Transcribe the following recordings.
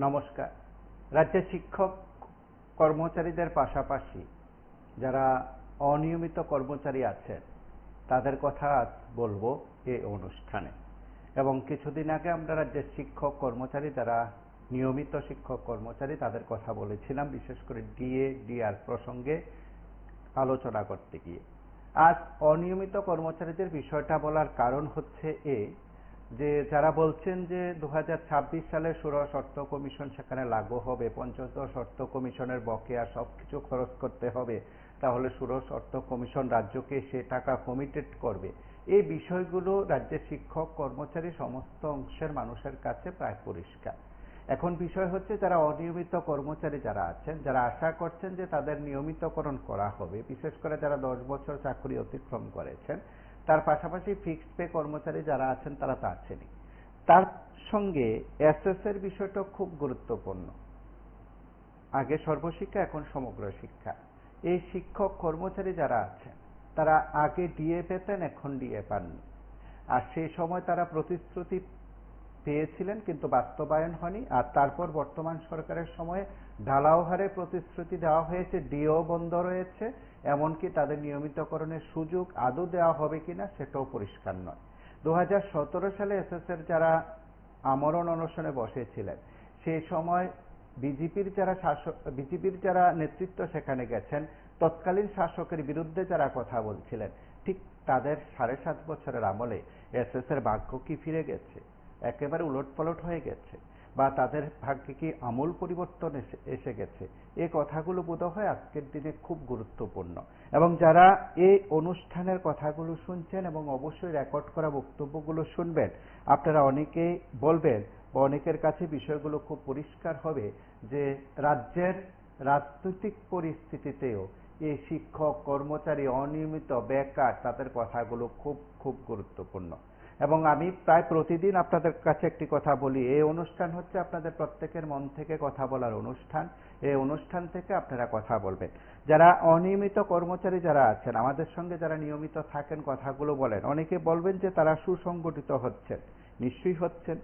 নমস্কার। রাজ্যের শিক্ষক কর্মচারীদের পাশাপাশি যারা অনিয়মিত কর্মচারী আছেন তাদের কথা আজ বলবো এই অনুষ্ঠানে। এবং কিছুদিন আগে আমরা রাজ্যের শিক্ষক কর্মচারী যারা নিয়মিত শিক্ষক কর্মচারী তাদের কথা বলেছিলাম, বিশেষ করে ডিএ ডিআর প্রসঙ্গে আলোচনা করতে গিয়ে। আজ অনিয়মিত কর্মচারীদের বিষয়টা বলার কারণ হচ্ছে যে যারা বলছেন যে 2026 সালে ষোড়শ অর্থ কমিশন সেখানে লাগু হবে, পঞ্চদশ অর্থ কমিশনের বকেয়া সবকিছু খরচ করতে হবে, তাহলে ষোড়শ অর্থ কমিশন রাজ্যকে সে টাকা কমিটেড করবে। এই বিষয়গুলো রাজ্যের শিক্ষক কর্মচারী সমস্ত অংশের মানুষের কাছে প্রায় পরিষ্কার। এখন বিষয় হচ্ছে যারা অনিয়মিত কর্মচারী যারা আছেন, যারা আশা করছেন যে তাদের নিয়মিতকরণ করা হবে, বিশেষ করে যারা 10 বছর চাকরি অতিক্রম করেছেন, তার পাশাপাশি ফিক্সড পে কর্মচারী যারা আছেন তারা তো আছেনই, তার সঙ্গে এসএস এর বিষয়টা খুব গুরুত্বপূর্ণ। আগে সর্বশিক্ষা, এখন সমগ্র শিক্ষা। এই শিক্ষক কর্মচারী যারা আছেন তারা আগে ডিএ পেতেন, এখন ডিএ পাননি। আর সেই সময় তারা প্রতিশ্রুতি পেয়েছিলেন কিন্তু বাস্তবায়ন হয়নি। আর তারপর বর্তমান সরকারের সময়ে ঢালাও হারে প্রতিশ্রুতি দেওয়া হয়েছে, ডিও বন্ধ রয়েছে, এমনকি তাদের নিয়মিতকরণের সুযোগ আদৌ দেওয়া হবে কিনা সেটাও পরিষ্কার নয়। 2017 সালে এসএস এর যারা আমরণ অনশনে বসেছিলেন সেই সময় বিজেপির যারা নেতৃত্ব সেখানে গেছেন, তৎকালীন শাসকের বিরুদ্ধে যারা কথা বলছিলেন, ঠিক তাদের 7.5 বছরের আমলে এসএস এর ভাগ্য কি ফিরে গেছে, একেবারে উলটপালট হয়ে গেছে, বা তাদের ভাগ্যে কি আমূল পরিবর্তন এসে গেছে? এই কথাগুলো বোধহয় আজকের দিনে খুব গুরুত্বপূর্ণ। এবং যারা এই অনুষ্ঠানের কথাগুলো শুনছেন এবং অবশ্যই রেকর্ড করা বক্তব্যগুলো শুনবেন, আপনারা অনেকেই বলবেন বা অনেকের কাছে বিষয়গুলো খুব পরিষ্কার হবে যে রাজ্যের রাজনৈতিক পরিস্থিতিতেও এই শিক্ষক কর্মচারী অনিয়মিত বেকার তাদের কথাগুলো খুব খুব গুরুত্বপূর্ণ। এবং আমি প্রায় প্রতিদিন আপনাদের কাছে একটি কথা বলি, এই অনুষ্ঠান হচ্ছে আপনাদের প্রত্যেকের মন থেকে কথা বলার অনুষ্ঠান। এই অনুষ্ঠান থেকে আপনারা কথা বলবেন। যারা অনিয়মিত কর্মচারী যারা আছেন, আমাদের সঙ্গে যারা নিয়মিত থাকেন, কথাগুলো বলেন, অনেকে বলবেন যে তারা সুসংগঠিত হচ্ছেন। নিশ্চয়ই হচ্ছেন,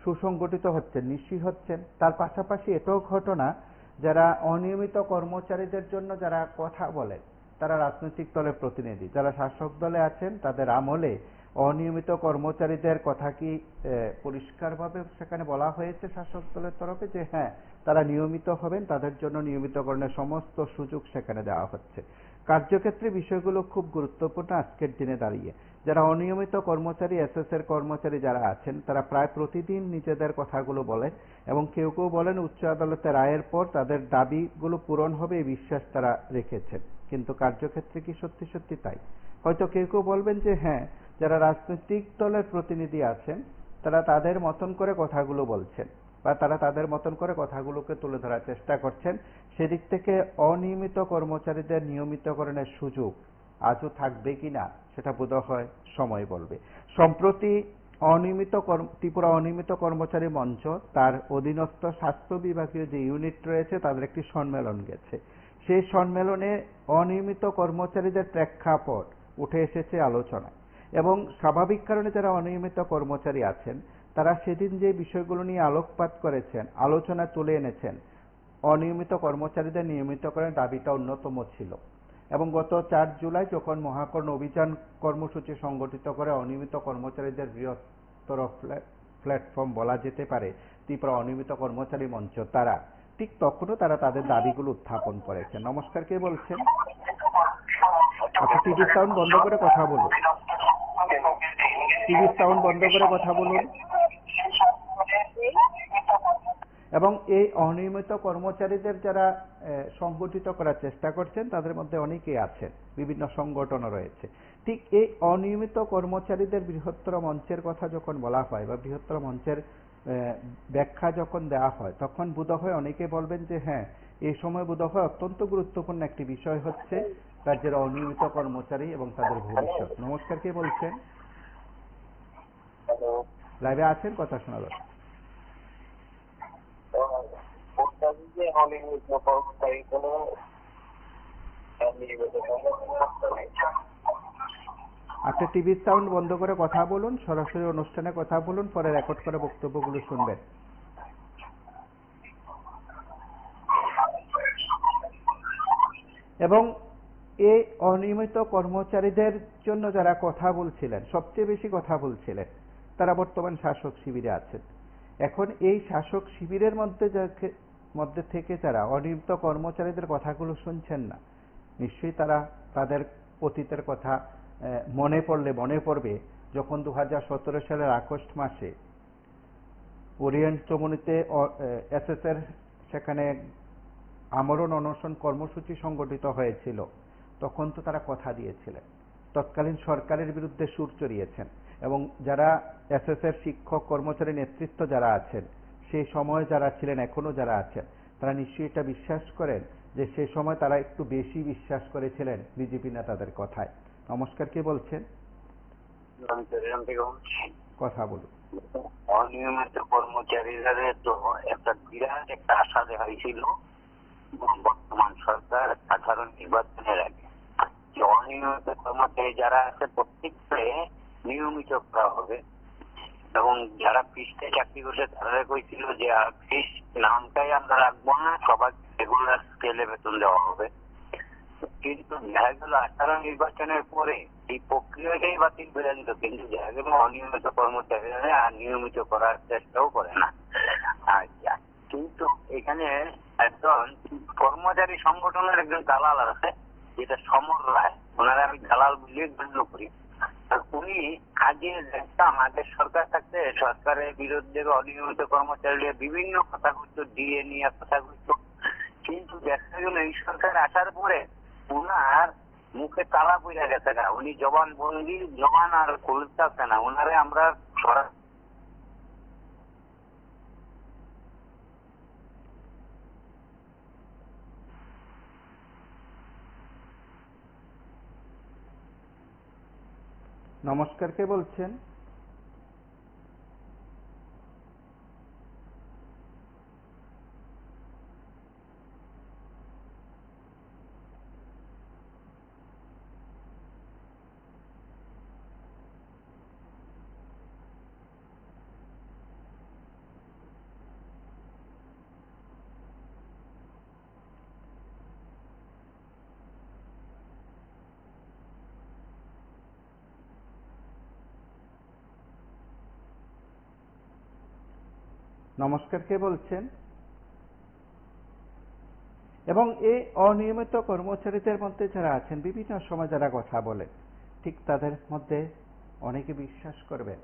সুসংগঠিত হচ্ছেন, নিশ্চয়ই হচ্ছেন। তার পাশাপাশি এটাও ঘটনা, যারা অনিয়মিত কর্মচারীদের জন্য যারা কথা বলেন তারা রাজনৈতিক দলের প্রতিনিধি। যারা শাসক দলে আছেন তাদের আমলে অনিয়মিত কর্মচারীদের কথা কি পরিষ্কারভাবে সেখানে বলা হয়েছে শাসক দলের তরফে যে হ্যাঁ তারা নিয়মিত হবেন, তাদের জন্য নিয়মিতকরণের সমস্ত সুযোগ সেখানে দেওয়া হচ্ছে। কার্যক্ষেত্রে বিষয়গুলো খুব গুরুত্বপূর্ণ আজকের দিনে দাঁড়িয়ে। যারা অনিয়মিত কর্মচারী, এসএস এর কর্মচারী যারা আছেন, তারা প্রায় প্রতিদিন নিজেদের কথাগুলো বলেন এবং কেউ কেউ বলেন উচ্চ আদালতের রায়ের পর তাদের দাবিগুলো পূরণ হবে এই বিশ্বাস তারা রেখেছেন। কিন্তু কার্যক্ষেত্রে কি সত্যি সত্যি তাই? হয়তো কেউ কেউ বলবেন যে হ্যাঁ, যারা রাজনৈতিক দলের প্রতিনিধি আছেন তারা তাদের মতন করে কথাগুলো বলছেন বা তারা তাদের মতন করে কথাগুলোকে তুলে ধরার চেষ্টা করছেন। সেদিক থেকে অনিয়মিত কর্মচারীদের নিয়মিতকরণের সুযোগ আজও থাকবে কিনা সেটা বোধহয় সময় বলবে। সম্প্রতি ত্রিপুরা অনিয়মিত কর্মচারী মঞ্চ তার অধীনস্থ স্বাস্থ্য বিভাগীয় যে ইউনিট রয়েছে তাদের একটি সম্মেলন গেছে। সেই সম্মেলনে অনিয়মিত কর্মচারীদের প্রেক্ষাপট উঠে এসেছে আলোচনায়। এবং স্বাভাবিক কারণে যারা অনিয়মিত কর্মচারী আছেন তারা সেদিন যে বিষয়গুলো নিয়ে আলোকপাত করেছেন, আলোচনা তুলে এনেছেন, অনিয়মিত কর্মচারীদের নিয়মিতকরণের দাবিটা অন্যতম ছিল। এবং গত 4 জুলাই যখন মহাকর্ণ অভিযান কর্মসূচি সংগঠিত করে অনিয়মিত কর্মচারীদের বৃহত্তর প্ল্যাটফর্ম বলা যেতে পারে ত্রিপুরা অনিয়মিত কর্মচারী মঞ্চ, তারা ঠিক তখনও তারা তাদের দাবিগুলো উত্থাপন করেছেন। নমস্কার, কে বলছেন? আপনি টিভির সাউন্ড বন্ধ করে কথা বলুন। টিভির সাউন্ড বন্ধ করে কথা বলুন। এবং এই অনিয়মিত কর্মচারীদের যারা সংগঠিত করার চেষ্টা করছেন তাদের মধ্যে অনেকেই আছেন, বিভিন্ন সংগঠনও রয়েছে। ঠিক এই অনিয়মিত কর্মচারীদের বৃহত্তর মঞ্চের কথা যখন বলা হয় বা বৃহত্তর মঞ্চের ব্যাখ্যা যখন দেওয়া হয় তখন বোধহয় অনেকে বলবেন যে হ্যাঁ, এই সময় বোধহয় অত্যন্ত গুরুত্বপূর্ণ একটি বিষয় হচ্ছে রাজ্যের অনিয়মিত কর্মচারী এবং তাদের ভবিষ্যৎ। নমস্কার, কে বলছেন? লাইভে আছেন, কথা শোনা যাচ্ছে। আপনি টিভির সাউন্ড বন্ধ করে কথা বলুন, সরাসরি অনুষ্ঠানে কথা বলুন, পরে রেকর্ড করে বক্তব্যগুলো শুনবেন। এবং এই অনিয়মিত কর্মচারীদের জন্য যারা কথা বলছিলেন, সবচেয়ে বেশি কথা বলছিলেন, তারা বর্তমান শাসক শিবিরে আছেন। এখন এই শাসক শিবিরের মধ্যে থেকে যারা অনিয়মিত কর্মচারীদের কথাগুলো শুনছেন না, নিশ্চয়ই তারা তাদের অতীতের কথা মনে পড়বে যখন 2017 সালের আগস্ট মাসে ওরিয়েন্ট চমুনিতে এসএস এর সেখানে আমরণ অনশন কর্মসূচি সংগঠিত হয়েছিল। তখন তো তারা কথা দিয়েছিলেন, তৎকালীন সরকারের বিরুদ্ধে সুর চড়িয়েছেন, এবং যারা এসএস এর শিক্ষক কর্মচারী নেতৃত্ব যারা আছেন, সেই সময় যারা ছিলেন, এখনো যারা আছেন, তারা নিশ্চয়ই এটা বিশ্বাস করেন যে সে সময় তারা একটু বেশি বিশ্বাস করেছিলেন বিজেপি নেতাদের কথায়। নমস্কার, কে বলছেন? কথা বলুন। অনিয়মিত কর্মচারীদের তো একটা বিরাট একটা আশা দেখাইছিল বর্তমান সরকার সাধারণ নির্বাচনের আগে, যে অনিয়মিত কর্মচারী যারা আছে প্রত্যেককে নিয়মিত করা হবে, এবং যারা পিসতে চাকরি করছে তারা কইছিল যে পিস নামটাই আমরা রাখবো না, সবাই রেগুলার স্কেলে বেতন দেওয়া হবে। কিন্তু দেখা গেল 18 নির্বাচনের পরে এই প্রক্রিয়াটাই বাতিল করে দিত, কিন্তু দেখা গেল অনিয়মিত কর্মচারীরা আর নিয়মিত করার চেষ্টাও করে না। কিন্তু এখানে একজন কর্মচারী সংগঠনের একজন দালাল আছে, যেটা সমর রায়, ওনারা আমি দালাল বলে গণ্য করি। উনি আগে দেখতাম আগের সরকার থাকতে সরকারের বিরুদ্ধে অনিয়মিত কর্মচারীরা বিভিন্ন কথা করতো, দিয়ে নিয়ে কথা করতো, কিন্তু দেখা গেল এই সরকার আসার পরে উনার মুখে তালা পড়ে গেছে না, উনি জবানবন্দি জবান আর খুলতেছে না, উনারে আমরা নমস্কার, কে বলছেন? নমস্কার, কে বলছেন? এবং এই অনিয়মিত কর্মচারীদের মধ্যে যারা আছেন, বিভিন্ন সময় যারা কথা বলে, ঠিক তাদের মধ্যে অনেকে বিশ্বাস করবেন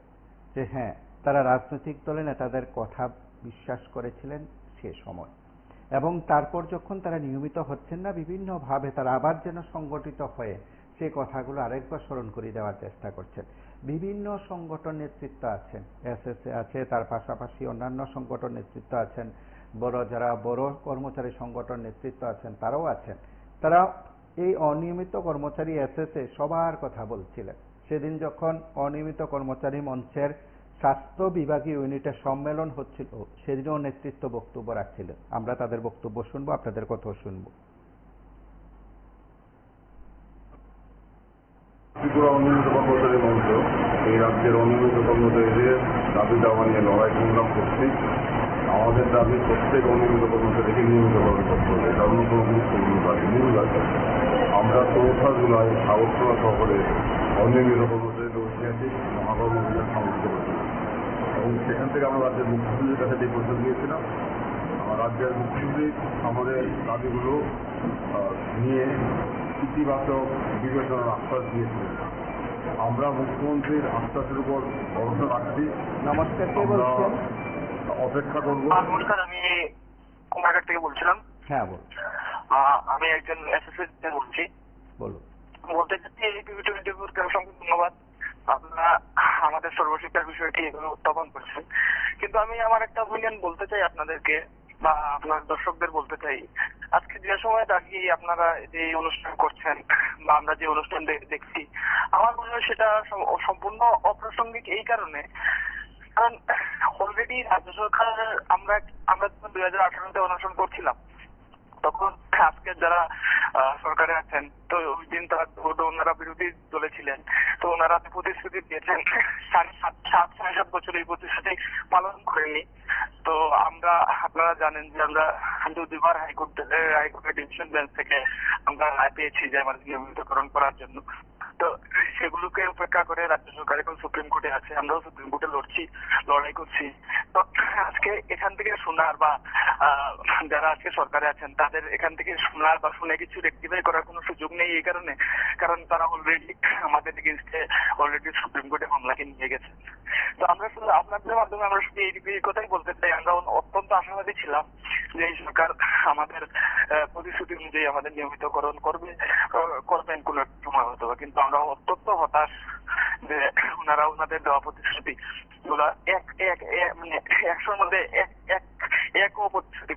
যে হ্যাঁ, তারা রাজনৈতিক দলের নেতাদের কথা বিশ্বাস করেছিলেন সে সময়, এবং তারপর যখন তারা নিয়মিত হচ্ছেন না, বিভিন্নভাবে তারা আবার যেন সংগঠিত হয়ে সেই কথাগুলো আরেকবার স্মরণ করে দেওয়ার চেষ্টা করছেন। বিভিন্ন সংগঠন নেতৃত্ব আছেন, এসএসএ আছে, তার পাশাপাশি অন্যান্য সংগঠন নেতৃত্ব আছেন, যারা বড় কর্মচারী সংগঠন নেতৃত্ব আছেন তারাও আছেন। তারা এই অনিয়মিত কর্মচারী এসএসএ সবার কথা বলছিলেন। সেদিন যখন অনিয়মিত কর্মচারী মঞ্চের স্বাস্থ্য বিভাগীয় ইউনিটের সম্মেলন হচ্ছিল, সেদিনও নেতৃত্ব বক্তব্য রাখছিলেন। আমরা তাদের বক্তব্য শুনবো, আপনাদের কথাও শুনবো। ত্রিপুরা অনিয়মিত কর্মচারী মঞ্চ এই রাজ্যের অনিয়মিত কর্মচারীদের দাবি দাওয়া নিয়ে লড়াই সংগ্রাম করছি। আমাদের দাবি প্রত্যেক অনিয়মিত কর্মচারীকে নিয়মিতভাবে করতে হবে, এটা অন্য কোনো গুরুত্বপূর্ণ দাবি, মূল দাবি। আমরা 4 জুলাই আগরতলা শহরে অনিয়মিত কর্মচারীদের ঐতিহাসিক মহাকর্ম অভিযান সংগঠিত করেছি, এবং সেখান থেকে আমরা রাজ্যের মুখ্যমন্ত্রীর কাছে এই প্রস্তাব দিয়েছিলাম। রাজ্যের মুখ্যমন্ত্রী আমাদের দাবিগুলো নিয়ে ইতিবাচক বিবেচনার আশ্বাস দিয়েছিলেন। আমরা মুখ্যমন্ত্রীর আশ্বাসের উপর ভরসা রাখছি। নমস্কার, কে বলছেন? অপেক্ষা করবো। নমস্কার, আমি কুমারঘাট থেকে বলছিলাম। হ্যাঁ, বলুন। আমি একজন এসএসএ বলছি। বলুন। বলতে চাচ্ছি এই টিভি24কে অসংখ্য ধন্যবাদ, আপনারা আমাদের সর্বশিক্ষার বিষয়টি উত্থাপন করছেন। কিন্তু আমি আমার একটা অপিনিয়ন বলতে চাই আপনাদেরকে বা আপনার দর্শকদের বলতে চাই, আজকে যে সময় দাঁড়িয়ে আপনারা যে অনুষ্ঠান করছেন বা আমরা যে অনুষ্ঠান দেখছি, আমার মনে হয় সেটা সম্পূর্ণ অপ্রাসঙ্গিক। এই কারণে, কারণ অলরেডি রাজ্য সরকার আমরা 2018-তে অনুষ্ঠান করছিলাম, তখন আজকে যারা সরকারে আছেন, তো ওই দিন তারা ওনারা বিরোধী দলে ছিলেন, তো ওনারা প্রতিশ্রুতি দিয়েছেন, 7.5 বছর এই প্রতিশ্রুতি পালন করেনি। তো আমরা, আপনারা জানেন যে আমরা দুবার হাইকোর্টের ডিভিশন বেঞ্চ থেকে আমরা রায় পেয়েছি যে আমাদের নিয়মিতকরণ করার জন্য। তো সেগুলোকে উপেক্ষা করে রাজ্য সরকার এখন সুপ্রিম কোর্টে আছে, আমরাও সুপ্রিম কোর্টে লড়াই করছি। তো আজকে এখান থেকে শোনার বা যারা আজকে সরকারে আছেন তাদের এখান থেকে শোনার বা শুনে কিছু রেক্টিফাই করার কোনো সুযোগ নেই, এই কারণ তারা অলরেডি আমাদের এগেইনস্টে অলরেডি সুপ্রিম কোর্টে মামলাকে নিয়ে গেছে। তো আমরা শুধু আপনাদের মাধ্যমে আমরা শুধু এই কথাই বলতে চাই, আমরা অত্যন্ত আশাবাদী ছিলাম যে এই সরকার আমাদের প্রতিশ্রুতি অনুযায়ী আমাদের নিয়মিতকরণ করবেন কোনো এক সময় হতো, কিন্তু আমরা অত্যন্ত হতাশ যে ওনারা ওনাদের দেওয়া প্রতিশ্রুতি গুলা মানে 100-র মধ্যে একও প্রতিশ্রুতি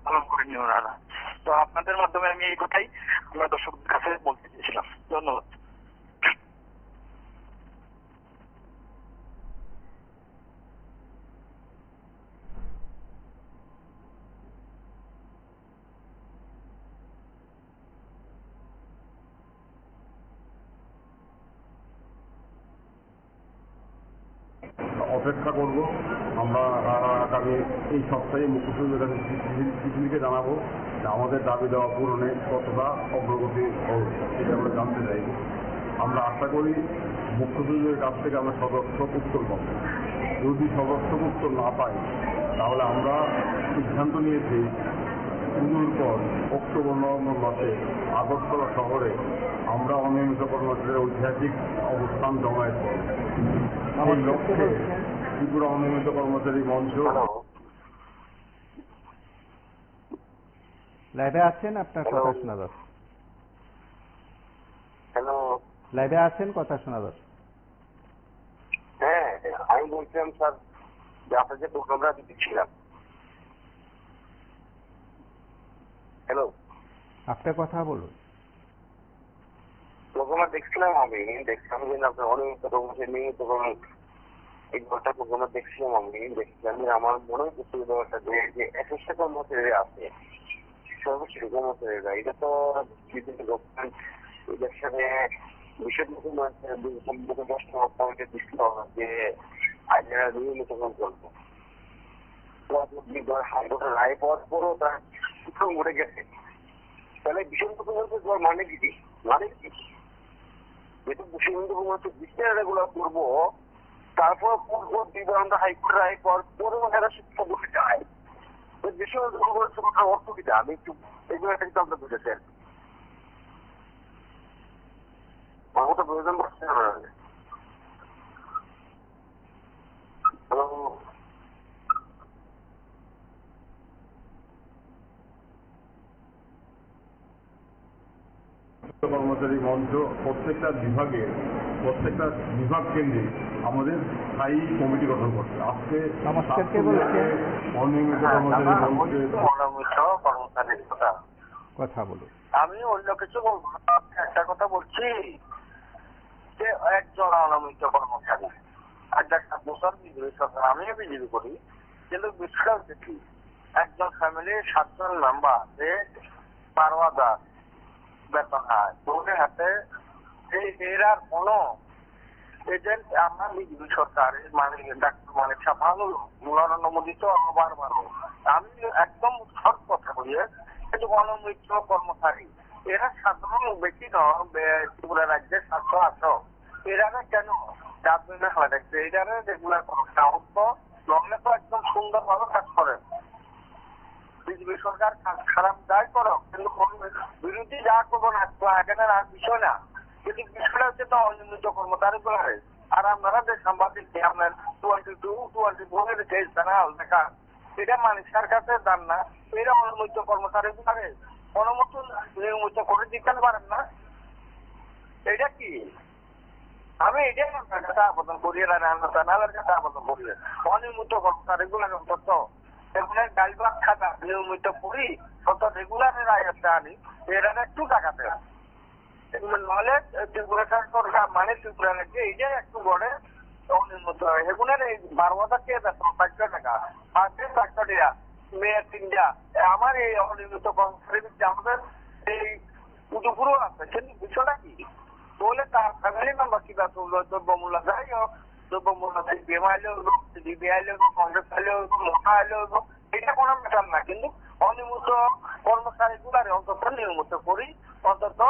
পালন করেননি ওনারা। তো আপনাদের মাধ্যমে আমি এই কথাই আমরা দর্শকদের কাছে বলতে চেয়েছিলাম। ধন্যবাদ। অপেক্ষা করব। আমরা আগামী এই সপ্তাহে মুখ্য সচিবের কাছে চিঠি লিখে জানাবো যে আমাদের দাবি দেওয়া পূরণে কতটা অগ্রগতি হবে, এটা আমরা জানতে চাইব। আমরা আশা করি মুখ্য সচিবের কাছ থেকে আমরা সদর্থক উত্তর পাবো। যদি সদর্থক উত্তর না পাই তাহলে আমরা সিদ্ধান্ত নিয়েছি পুজোর পর অক্টোবর-নভেম্বর মাসে আগরতলা শহরে আমরা অনিয়মিত কর্মচারীদের ঐতিহাসিক অবস্থান জমায়েত করব। এই লক্ষ্যে ত্রিপুরা অনিয়মিত কর্মচারী মঞ্চ। লাইভে আছেন, আপনার কথা শোনা যাচ্ছে। হ্যালো, লাইভে আছেন, কথা শোনা যাচ্ছে। হ্যাঁ আমি বলছিলাম স্যার যে আপনার যে প্রোগ্রামটা দিচ্ছিলাম। হ্যালো, আপনার কথা বলুন। প্রোগ্রামটা দেখছিলাম দেখছিলাম যে আপনার অনিয়মিত কর্মচারী নিয়মিতকরণ এই ঘরটা প্রোগ্রামটা দেখছিলাম যে আমার মনে হচ্ছে যে 21টা কর্মচারী আছে, সর্বোচ্চ কর্মচারীরা, এটা তো বিভিন্ন গভর্নমেন্ট এদের সাথে বিষয়গুলো দৃষ্টি হবে যে আইনেরা নিয়মিতকরণ করবো। হাইকোর্টের রায় পাওয়ার পরও তার সুপ্রিম কোর্টে গেছে, তাহলে বিষয়গুলো মানে কি যেহেতু বিষয়গুলো বিচারগুলো করবো, তারপর আমরা হাইকোর্টের রায় পাওয়ার পরেও এরা শিক্ষা বসে যায় বিষয়গুলো অর্থ কিনা আমি একটু এগুলো কিন্তু আমরা বুঝেছি আর কি। আমার তো প্রয়োজন পড়ছে না। হ্যালো, কর্মচারী মঞ্চ প্রত্যেকটা বিভাগ কেন্দ্রে আমাদের স্থায়ী কমিটি গঠন করছে। আজকে অনিয়মিত কর্মচারীর কথা বলুন। আমি অন্য কিছু বলবো না, একটা কথা বলছি যে একজন অনিয়মিত কর্মচারী আর একটা বছর বিজেপি সরকার, আমিও বিজেপি করি, কিন্তু বিষয়টা হচ্ছে কি একজন ফ্যামিলির 7 জন মেম্বার যে 12,000 বেতন হয়, ওদের হাতে এরা কোনো এজেন্ট আমরা বিজেপি সরকার মানে ডাক্তার মানিক সাহেব ভালো অনুমোদিত বারবার। আমি একদম সৎ কথা বলি, কিন্তু অনিয়মিত কর্মচারী এরা সাধারণ বেশি নয়, ত্রিপুরা রাজ্যের 700-800 এরা কেন ডাস্টবিনে হয়ে থাকছে, এটা রেগুলার লগ্নে তো একদম সুন্দরভাবে কাজ করে। বিজেপি সরকার খারাপ যাই করো, কিন্তু বিরোধী যা করবো না এখানে আর বিষয় না, কিন্তু বিষয়টা হচ্ছে তো অনিয়মিত কর্মচারী গুলো। আর আপনারা যে সাংবাদিক আপনার 22-24 কেস জানাল দেখা, এটা মানুষের কাছে দান না, এরা অনিয়মিত কর্মচারী গুলো অনুমোদন নিয়মিত করে দিতে পারেন না, এটা কি? আমি এটাই আপনার কাছে আবেদন করি, চ্যানেলের কাছে আবেদন করি অনিয়মিত কর্মচারী গুলো অন্তত এগুলোর ডাইভার খাতা নিয়মিত করি, অত রেগুলারের আয়ত্তে আনি, এরা একটু টাকা দেয় নাহলে ত্রিপুরা সরকার মানে ত্রিপুরা রাজ্যে এইটাই একটু গড়ে অনিয়মিত হয়। এগুলোর এই 12,000 বেতন 500 টাকা 500 টাকা মেয়ে তিনটা, আমার এই অনিয়মিত কর্মচারীর আমাদের এই পুজোপুরও আছে, কিন্তু বিষয়টা কি বলে তার ফ্যামিলি মেম্বার কিবা তুললো, দ্রব্যমূল্য যাই হোক, দ্রব্যমূল্য সিপিএম আইলে হইব, সিপিবি আইলে হইব, কংগ্রেস আইলে হইব, মোটা আইলে হইব, এটা কোনো ম্যাটার না। কিন্তু অনিয়মিত কর্মচারীগুলারে অন্তত নিয়মিত করি, অন্তত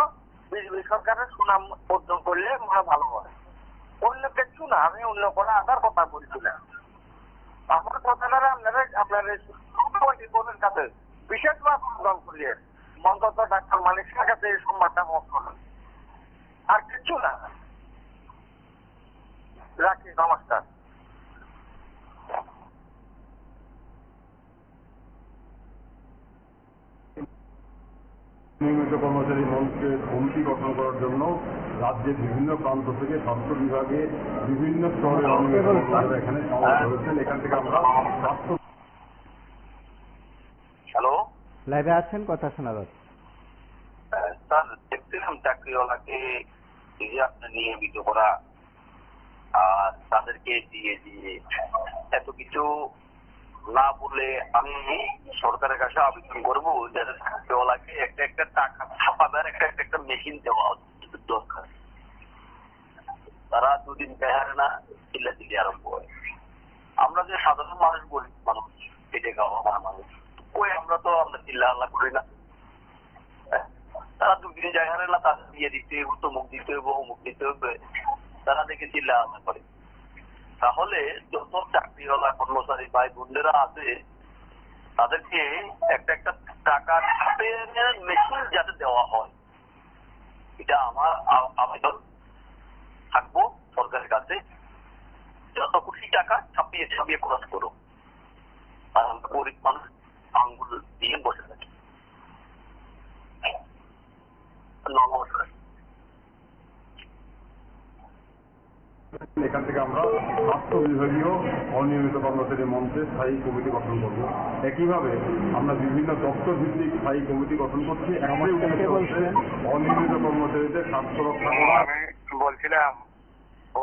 বিজেপি সরকারের সুনাম অর্জন করলে মনে ভালো হয়। অন্য কিছু না, আমি অন্য কোনো আধার কথা বলছি না। আমার কথাটা আপনার কাছে বিশেষভাবে প্রদান করিয়ে অন্তত ডাক্তার মালিকের কাছে এই সম্মানটা হক করেন, আর কিছু না। রাখি, নমস্কার। নিয়মিত কর্মচারী মঞ্চের কমিটি গঠন করার জন্য রাজ্যের বিভিন্ন প্রান্ত থেকে স্বাস্থ্য বিভাগে বিভিন্ন স্তরে অনিয়মিত কর্মচারীরা এখানে সমাবেশ হয়েছেন। এখান থেকে আমরা স্বাস্থ্য হ্যালো লাইভে আছেন, কথা শোনা যাচ্ছে। স্যার, দেখছিলাম চাকরিওয়ালাকে এই যে আপনার নিয়মিত করা আর তাদেরকে দিয়ে দিয়ে এত কিছু না বলে আমি সরকারের কাছে আবেদন করবো যাতে চাকরিওয়ালাকে একটা একটা টাকা ছাপাবার একটা মেশিন দেওয়া দরকার। তারা দুদিন বেহারে না চিল্লাচিল্লি আরম্ভ হয়। আমরা যে সাধারণ মানুষ গরিব মানুষ, পেটে খাওয়া আমার মানুষ, ওই আমরা চিল্লা আল্লাহ করি না। তারা দুদিন যায় হারে না, তাদের দিয়ে দিতে হইব, তমুক দিতে হইব, অমুক দিতে হবে, তারা দেখে চিল্লা আল্লাহ করে। তাহলে যত চাকরিওয়ালা কর্মচারী ভাই বোনেরা আছে তাদেরকে একটা একটা টাকা ছাপিয়ে মেশিন যাতে দেওয়া হয়, এটা আমার আবেদন থাকবো সরকারের কাছে। যত খুশি টাকা ছাপিয়ে ছাপিয়ে খরচ করো, আর আমরা গরিব মানুষ আঙ্গুল দিয়ে বসে থাকি। নমস্কার। এখান থেকে আমরা স্বাস্থ্য বিভাগীয় অনিয়মিত কর্মচারী মঞ্চে স্থায়ী কমিটি গঠন করব। একইভাবে আমরা বিভিন্ন দপ্তর ভিত্তিক স্থায়ী কমিটি গঠন করছি। অনিয়মিত কর্মচারীদের স্বাস্থ্য রক্ষা করা। আমি বলছিলাম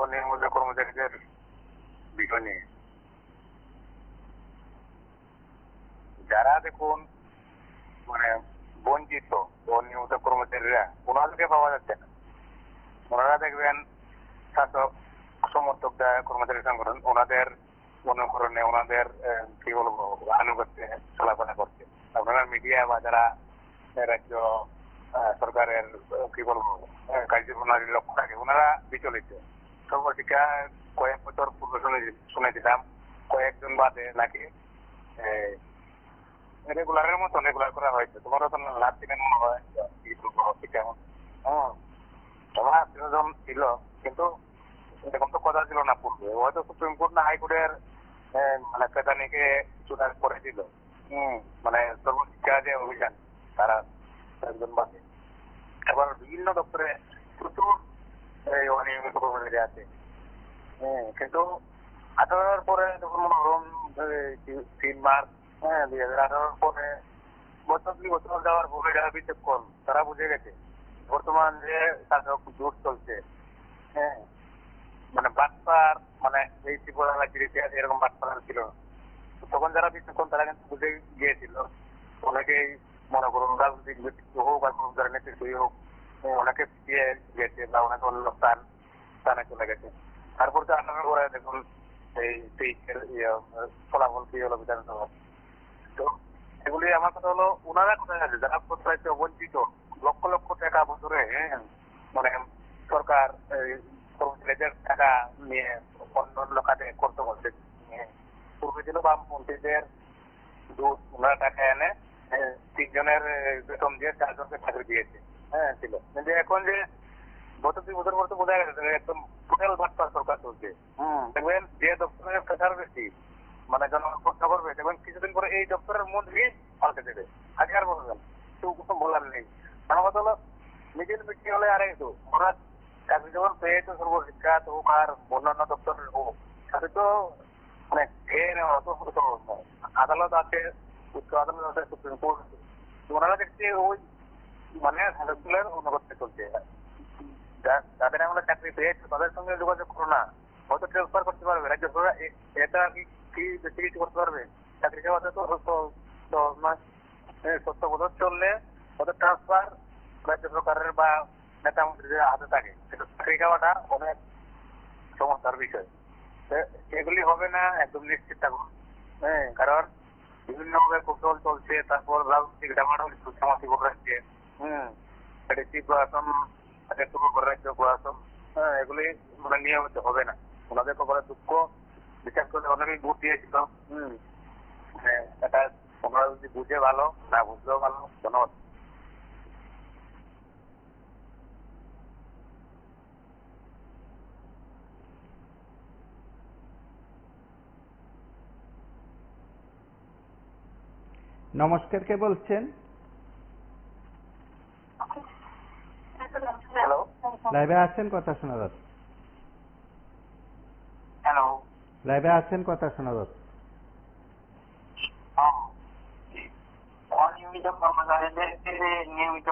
অনিয়মিত কর্মচারীদের বিষয় নিয়ে, যারা দেখুন মানে বঞ্চিত অনিয়মিত কর্মচারীরা, ওনাদেরকে পাওয়া যাচ্ছে না। ওনারা দেখবেন শাসক সমর্থক কর্মচারী সংগঠন ওনাদের অনুকরণে, ওনাদের কি বলবো আনুগত্যে চলাফেরা করছে। আপনারা মিডিয়া বা যারা রাজ্য সরকারের কি বলবো কার্যপ্রণালী লক্ষ্য রাখে, ওনারা বিচলিত। সর্বশিক্ষা কয়েক বছর পূর্বে শুনেছিলাম কয়েকজন বাদে নাকি রেগুলারের মতো রেগুলার করা হয়েছে। তোমারও তো লাভ দিলেন মনে হয় কেমন? সবার বিনোদন ছিল, কিন্তু এরকম তো কথা ছিল না পূর্বে। হয়তো সুপ্রিম কোর্ট না হাইকোর্টের মানে পেতানিকে কিছুটা করেছিল। মানে সর্বশিক্ষা যে অভিযান, তারা একজন বাদে এবার বিভিন্ন দপ্তরে প্রচুর অনিয়মিত কর্মচারী আছে। কিন্তু 18 পরে যখন মনোরম 3 মার্চ 2018 পরে বছর যাওয়ার পরে যারা বিচক্ষণ তারা বুঝে গেছে বর্তমান যে শাসক জোট চলছে, মানে বাটপার, মানে এই ত্রিপুরা রাজ্যের ইতিহাসে এরকম বাটপার ছিল। তখন যারা বিচক্ষণ তারা কিন্তু বুঝে গিয়েছিল। অনেকেই মনে করুন রাজনৈতিক ব্যক্তিত্ব হোক বা কোনো যারা নেতৃত্বই হোক, অনেকে পিছিয়ে গেছে বা অনেক অন্য স্থানে চলে গেছে। তারপর তো 18 পরে দেখুন এই ফলাফল কি হলো বিধানসভা। তো এগুলি আমার কথা হলো, ওনারা কোথায় আছে যারা প্রত্যাশিত বঞ্চিত লক্ষ লক্ষ টাকা বছরে মানে সরকার কর্মচারীদের টাকা নিয়ে অন্য খাতে খরচ করছে। পূর্বে ছিল বামপন্থীদের দুধ, ওনারা টাকা এনে 3 জনের বেতন দিয়ে 4 জনকে চাকরি দিয়েছে ছিল। কিন্তু এখন যে গত 2 বছর পর তো বোঝা গেছে একদম টোটাল বাটপার সরকার চলছে। দেখবেন যে দপ্তরের প্রেশার বেশি, মানে জনগণ প্রশ্ন করবে, দেখবেন কিছুদিন পরে এই দপ্তরের মন্ত্রী পাল্টে দেবে। আগে আর বলবেন কেউ কিছু বলার নেই। আমার কথা হলো মিডিল মিটিং হলে আর একটু ওরা চাকরি যখন পেয়েছে সর্বশিক্ষা হোক আর অন্যান্য দপ্তরের হোক, তাতে তো মানে খেয়ে নেওয়া অত সহজ নয়। আদালত আছে, উচ্চ আদালত আছে, সুপ্রিম কোর্ট আছে। ওনারা দেখছে ওই মানে শাসকগুলোর অনুগত্যে চলছে। যাদের আমরা চাকরি পেয়েছি তাদের সঙ্গে যোগাযোগ করো না, হয়তো ট্রান্সফার করতে পারবে রাজ্য সরকার, এটা কি বেশি কিছু করতে পারবে? চাকরি যাওয়াতে তো 10 মাস তত্ত্বাবধান চললে ওদের ট্রান্সফার রাজ্য সরকারের বা নেতা মন্ত্রীদের হাতে থাকে, সেটা চাকরি খাওয়াটা অনেক সমস্যার বিষয়। এগুলি হবে না, একদম নিশ্চিত থাকুন। হ্যাঁ, কারণ বিভিন্ন ভাবে কৌশল চলছে, তারপর রাজনৈতিক ডামাডোল সুচামাতি করে রাখছে। চিফ প্রশাসন করে রাখছে, প্রশাসন। হ্যাঁ, এগুলি মানে নিয়মিত হবে না। ওনাদের কপালে দুঃখ, বিচার করে অনেকেই ভোট দিয়েছিল। এটা তোমরা যদি বুঝে ভালো, না বুঝলেও ভালো। ধন্যবাদ। নমস্কার, কে বলছেন? হ্যালো, লাইভে আছেন, কথা শোনা যাচ্ছে। হ্যালো। লাইভে আছেন, কথা শোনা যাচ্ছে। অনিয়মিত কর্মচারীদেরকে নিয়মিত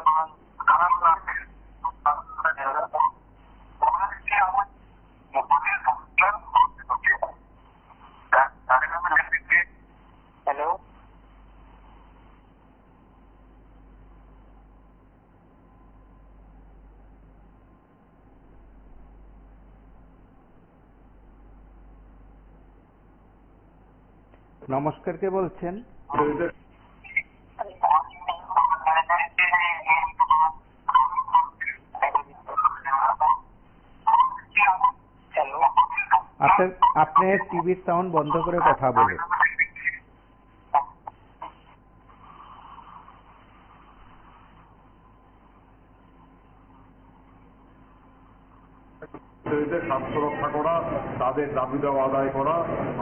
হ্যালো, নমস্কার, কে বলছেন? আপনার টিভির সাউন্ড বন্ধ করে কথা বলুন। স্বাস্থ্য রক্ষা করা, তাদের দাবি দেওয়া আদায় করা,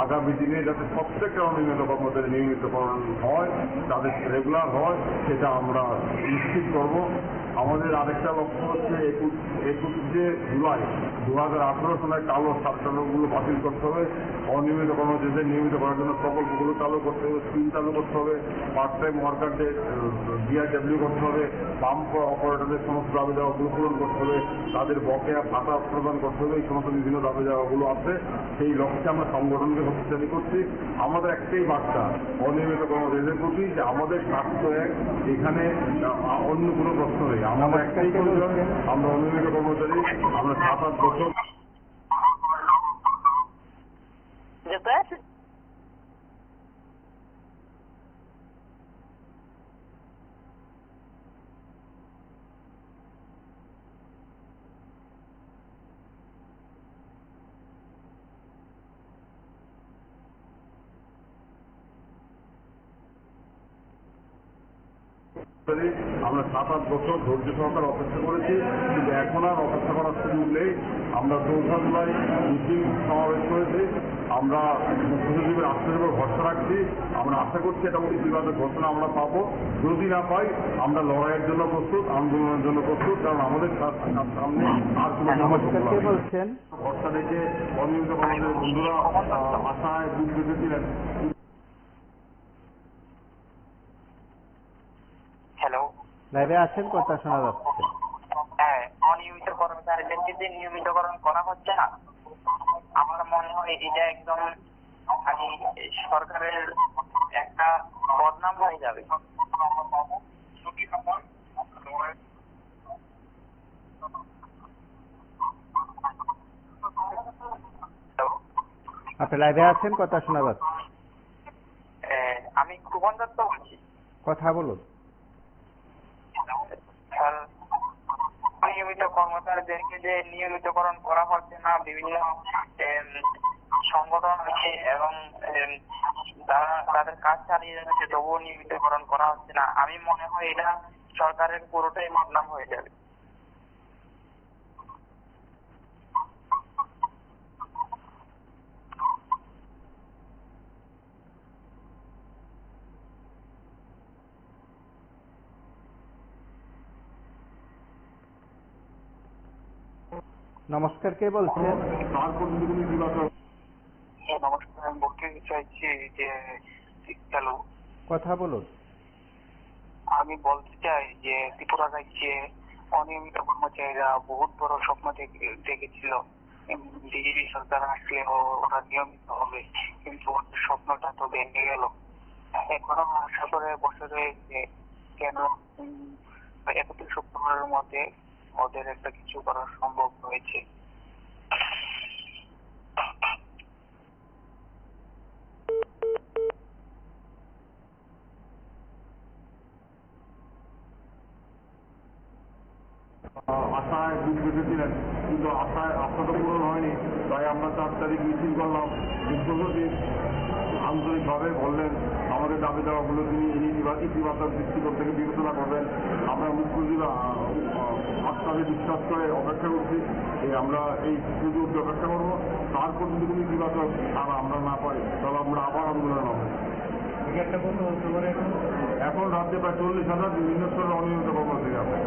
আগামী দিনে যাতে প্রত্যেকটা অনিয়মিত কর্মচারী নিয়মিতকরণ হয়, তাদের রেগুলার হয়, সেটা আমরা নিশ্চিত করব। আমাদের আরেকটা লক্ষ্য হচ্ছে 21শে জুলাই 2018 সালে কালো সার্কুলারগুলো বাতিল করতে হবে, অনিয়মিত কর্মচারীদের নিয়মিত করার জন্য প্রকল্পগুলো চালু করতে হবে, স্কিম চালু করতে হবে, পার্ট টাইম ওয়ার্কারদের বিআরডব্লিউ করতে হবে, পাম্প অপারেটরদের সমস্ত দাবি দেওয়াগুলো পূরণ করতে হবে, তাদের বকেয়া ভাতা প্রদান করতে হবে। এই সমস্ত বিভিন্ন দাবি দেওয়াগুলো আছে। সেই লক্ষ্যে আমরা সংগঠনকে শক্তিশালী করছি। আমাদের একটাই বার্তা অনিয়মিত কর্মচারীদের প্রতি, যে আমাদের স্বাস্থ্য এক, এখানে অন্য কোনো প্রশ্ন নেই। আমরা একটাই প্রয়োজন, আমরা অনিয়মিত কর্মচারী, আমরা 7-8 বছর আমরা 7-8 বছর ধৈর্য সহকারে অপেক্ষা করেছি, কিন্তু এখন আর অপেক্ষা করার সুযোগ নেই। আমরা 4 জুলাই মিটিং সমাবেশ করেছি। আমরা মুখ্য সচিবের আশ্বাসের উপর ভরসা রাখছি। আমরা আশা করছি এটা ইতিবাচক ঘোষণা আমরা পাবো। যদি না পাই, আমরা লড়াইয়ের জন্য প্রস্তুত, আন্দোলনের জন্য প্রস্তুত, কারণ আমাদের সামনে আর কোনো নমস্কার, কে বলছেন? ভরসা রেখে অনিয়মিত কর্মচারী বন্ধুরা আশায় বুক বেঁধেছিলেন। হ্যালো। লাইভে আছেন, কথা শোনা যাচ্ছে। হ্যাঁ, অনিয়মিত কর্মচারীদেরকে যে নিয়মিতকরণ করা হচ্ছে না, আমার মনে হয় এটা একদম মানে সরকারের একটা বদনাম হয়ে যাবে। আপনি লাইভে আছেন, কথা শোনা যাচ্ছে। আমি খুবন দত্ত বলছি। কথা বলুন। নিয়মিত কর্মচারীদেরকে যে নিয়মিতকরণ করা হচ্ছে না, বিভিন্ন সংগঠন আছে এবং তারা তাদের কাজ চালিয়ে যাচ্ছে, তবুও নিয়মিতকরণ করা হচ্ছে না। আমি মনে হয় এটা সরকারের পুরোটাই বদনাম হয়ে যাবে। নমস্কার, কে বলছেন? নমস্কার, আমি বলতে চাইছি যে হ্যালো, কথা বলুন। আমি বলতে চাই যে ত্রিপুরা রাজ্যে অনিয়মিত কর্মচারীরা বহুত বড় স্বপ্ন দেখেছিল, বিজেপি সরকার আসলে ওরা নিয়মিত হবে, কিন্তু স্বপ্নটা তো ভেঙে গেল। এখনো আশা করে বসে রয়েছে কেন 31 সেপ্টেম্বরের মধ্যে ওদের একটা কিছু করা সম্ভব হয়েছে। আশায় বুক বেঁধেছিলেন, কিন্তু আশা তো পূরণ হয়নি। তাই আমরা 4 তারিখ মিছিল করলাম। মুখ্যমন্ত্রী আন্তরিকভাবে বললেন আমাদের দাবি দেওয়াগুলো তিনি ইতিবাচক দৃষ্টিকোণ থেকে বিবেচনা করবেন। আমরা মুখ্যমন্ত্রীর আস্থাকে বিশ্বাস করে অপেক্ষা করছি। আমরা এই পুজো অপেক্ষা করবো। তারপর যদি কোনো ইতিবাচক আর আমরা না পাই তাহলে আমরা আবার আন্দোলন হবে। এখন রাজ্যে প্রায় 40,000 বিভিন্ন স্তরের অনিয়মিত কর্মচারী আছে।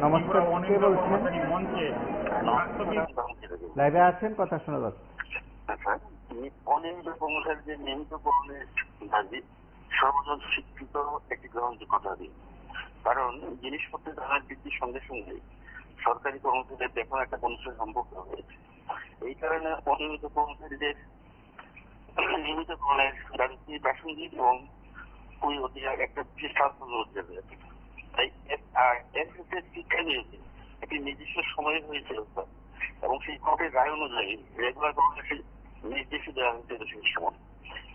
নমস্কার, কে বলছেন? লাইভে আছেন, কথা শোনা যাচ্ছে। অনিয়মিত কর্মচারীদের নিয়মিতকরণের দাবি সর্বজন স্বীকৃত একটি গ্রহণযোগ্যতা দিই। কারণ জিনিসপত্রের দামের বৃদ্ধির সঙ্গে সঙ্গে সরকারি কর্মচারীদের বেতন একটা কমিশন সম্পর্ক হয়েছে। এই কারণে অনিয়মিত কর্মচারীদের নিয়মিতকরণের দাবিটি প্রাসঙ্গিক এবং খুবই অতি একটা বিশেষ তাৎপর্য দেবে। তাই এর ক্ষেত্রে শিক্ষা নিয়োগে একটি নির্দিষ্ট সময় হয়েছে এবং সেই কোর্টের রায় অনুযায়ী রেগুলার কর্মচারী নির্দেশিত দেওয়া হয়েছে সেই সময়।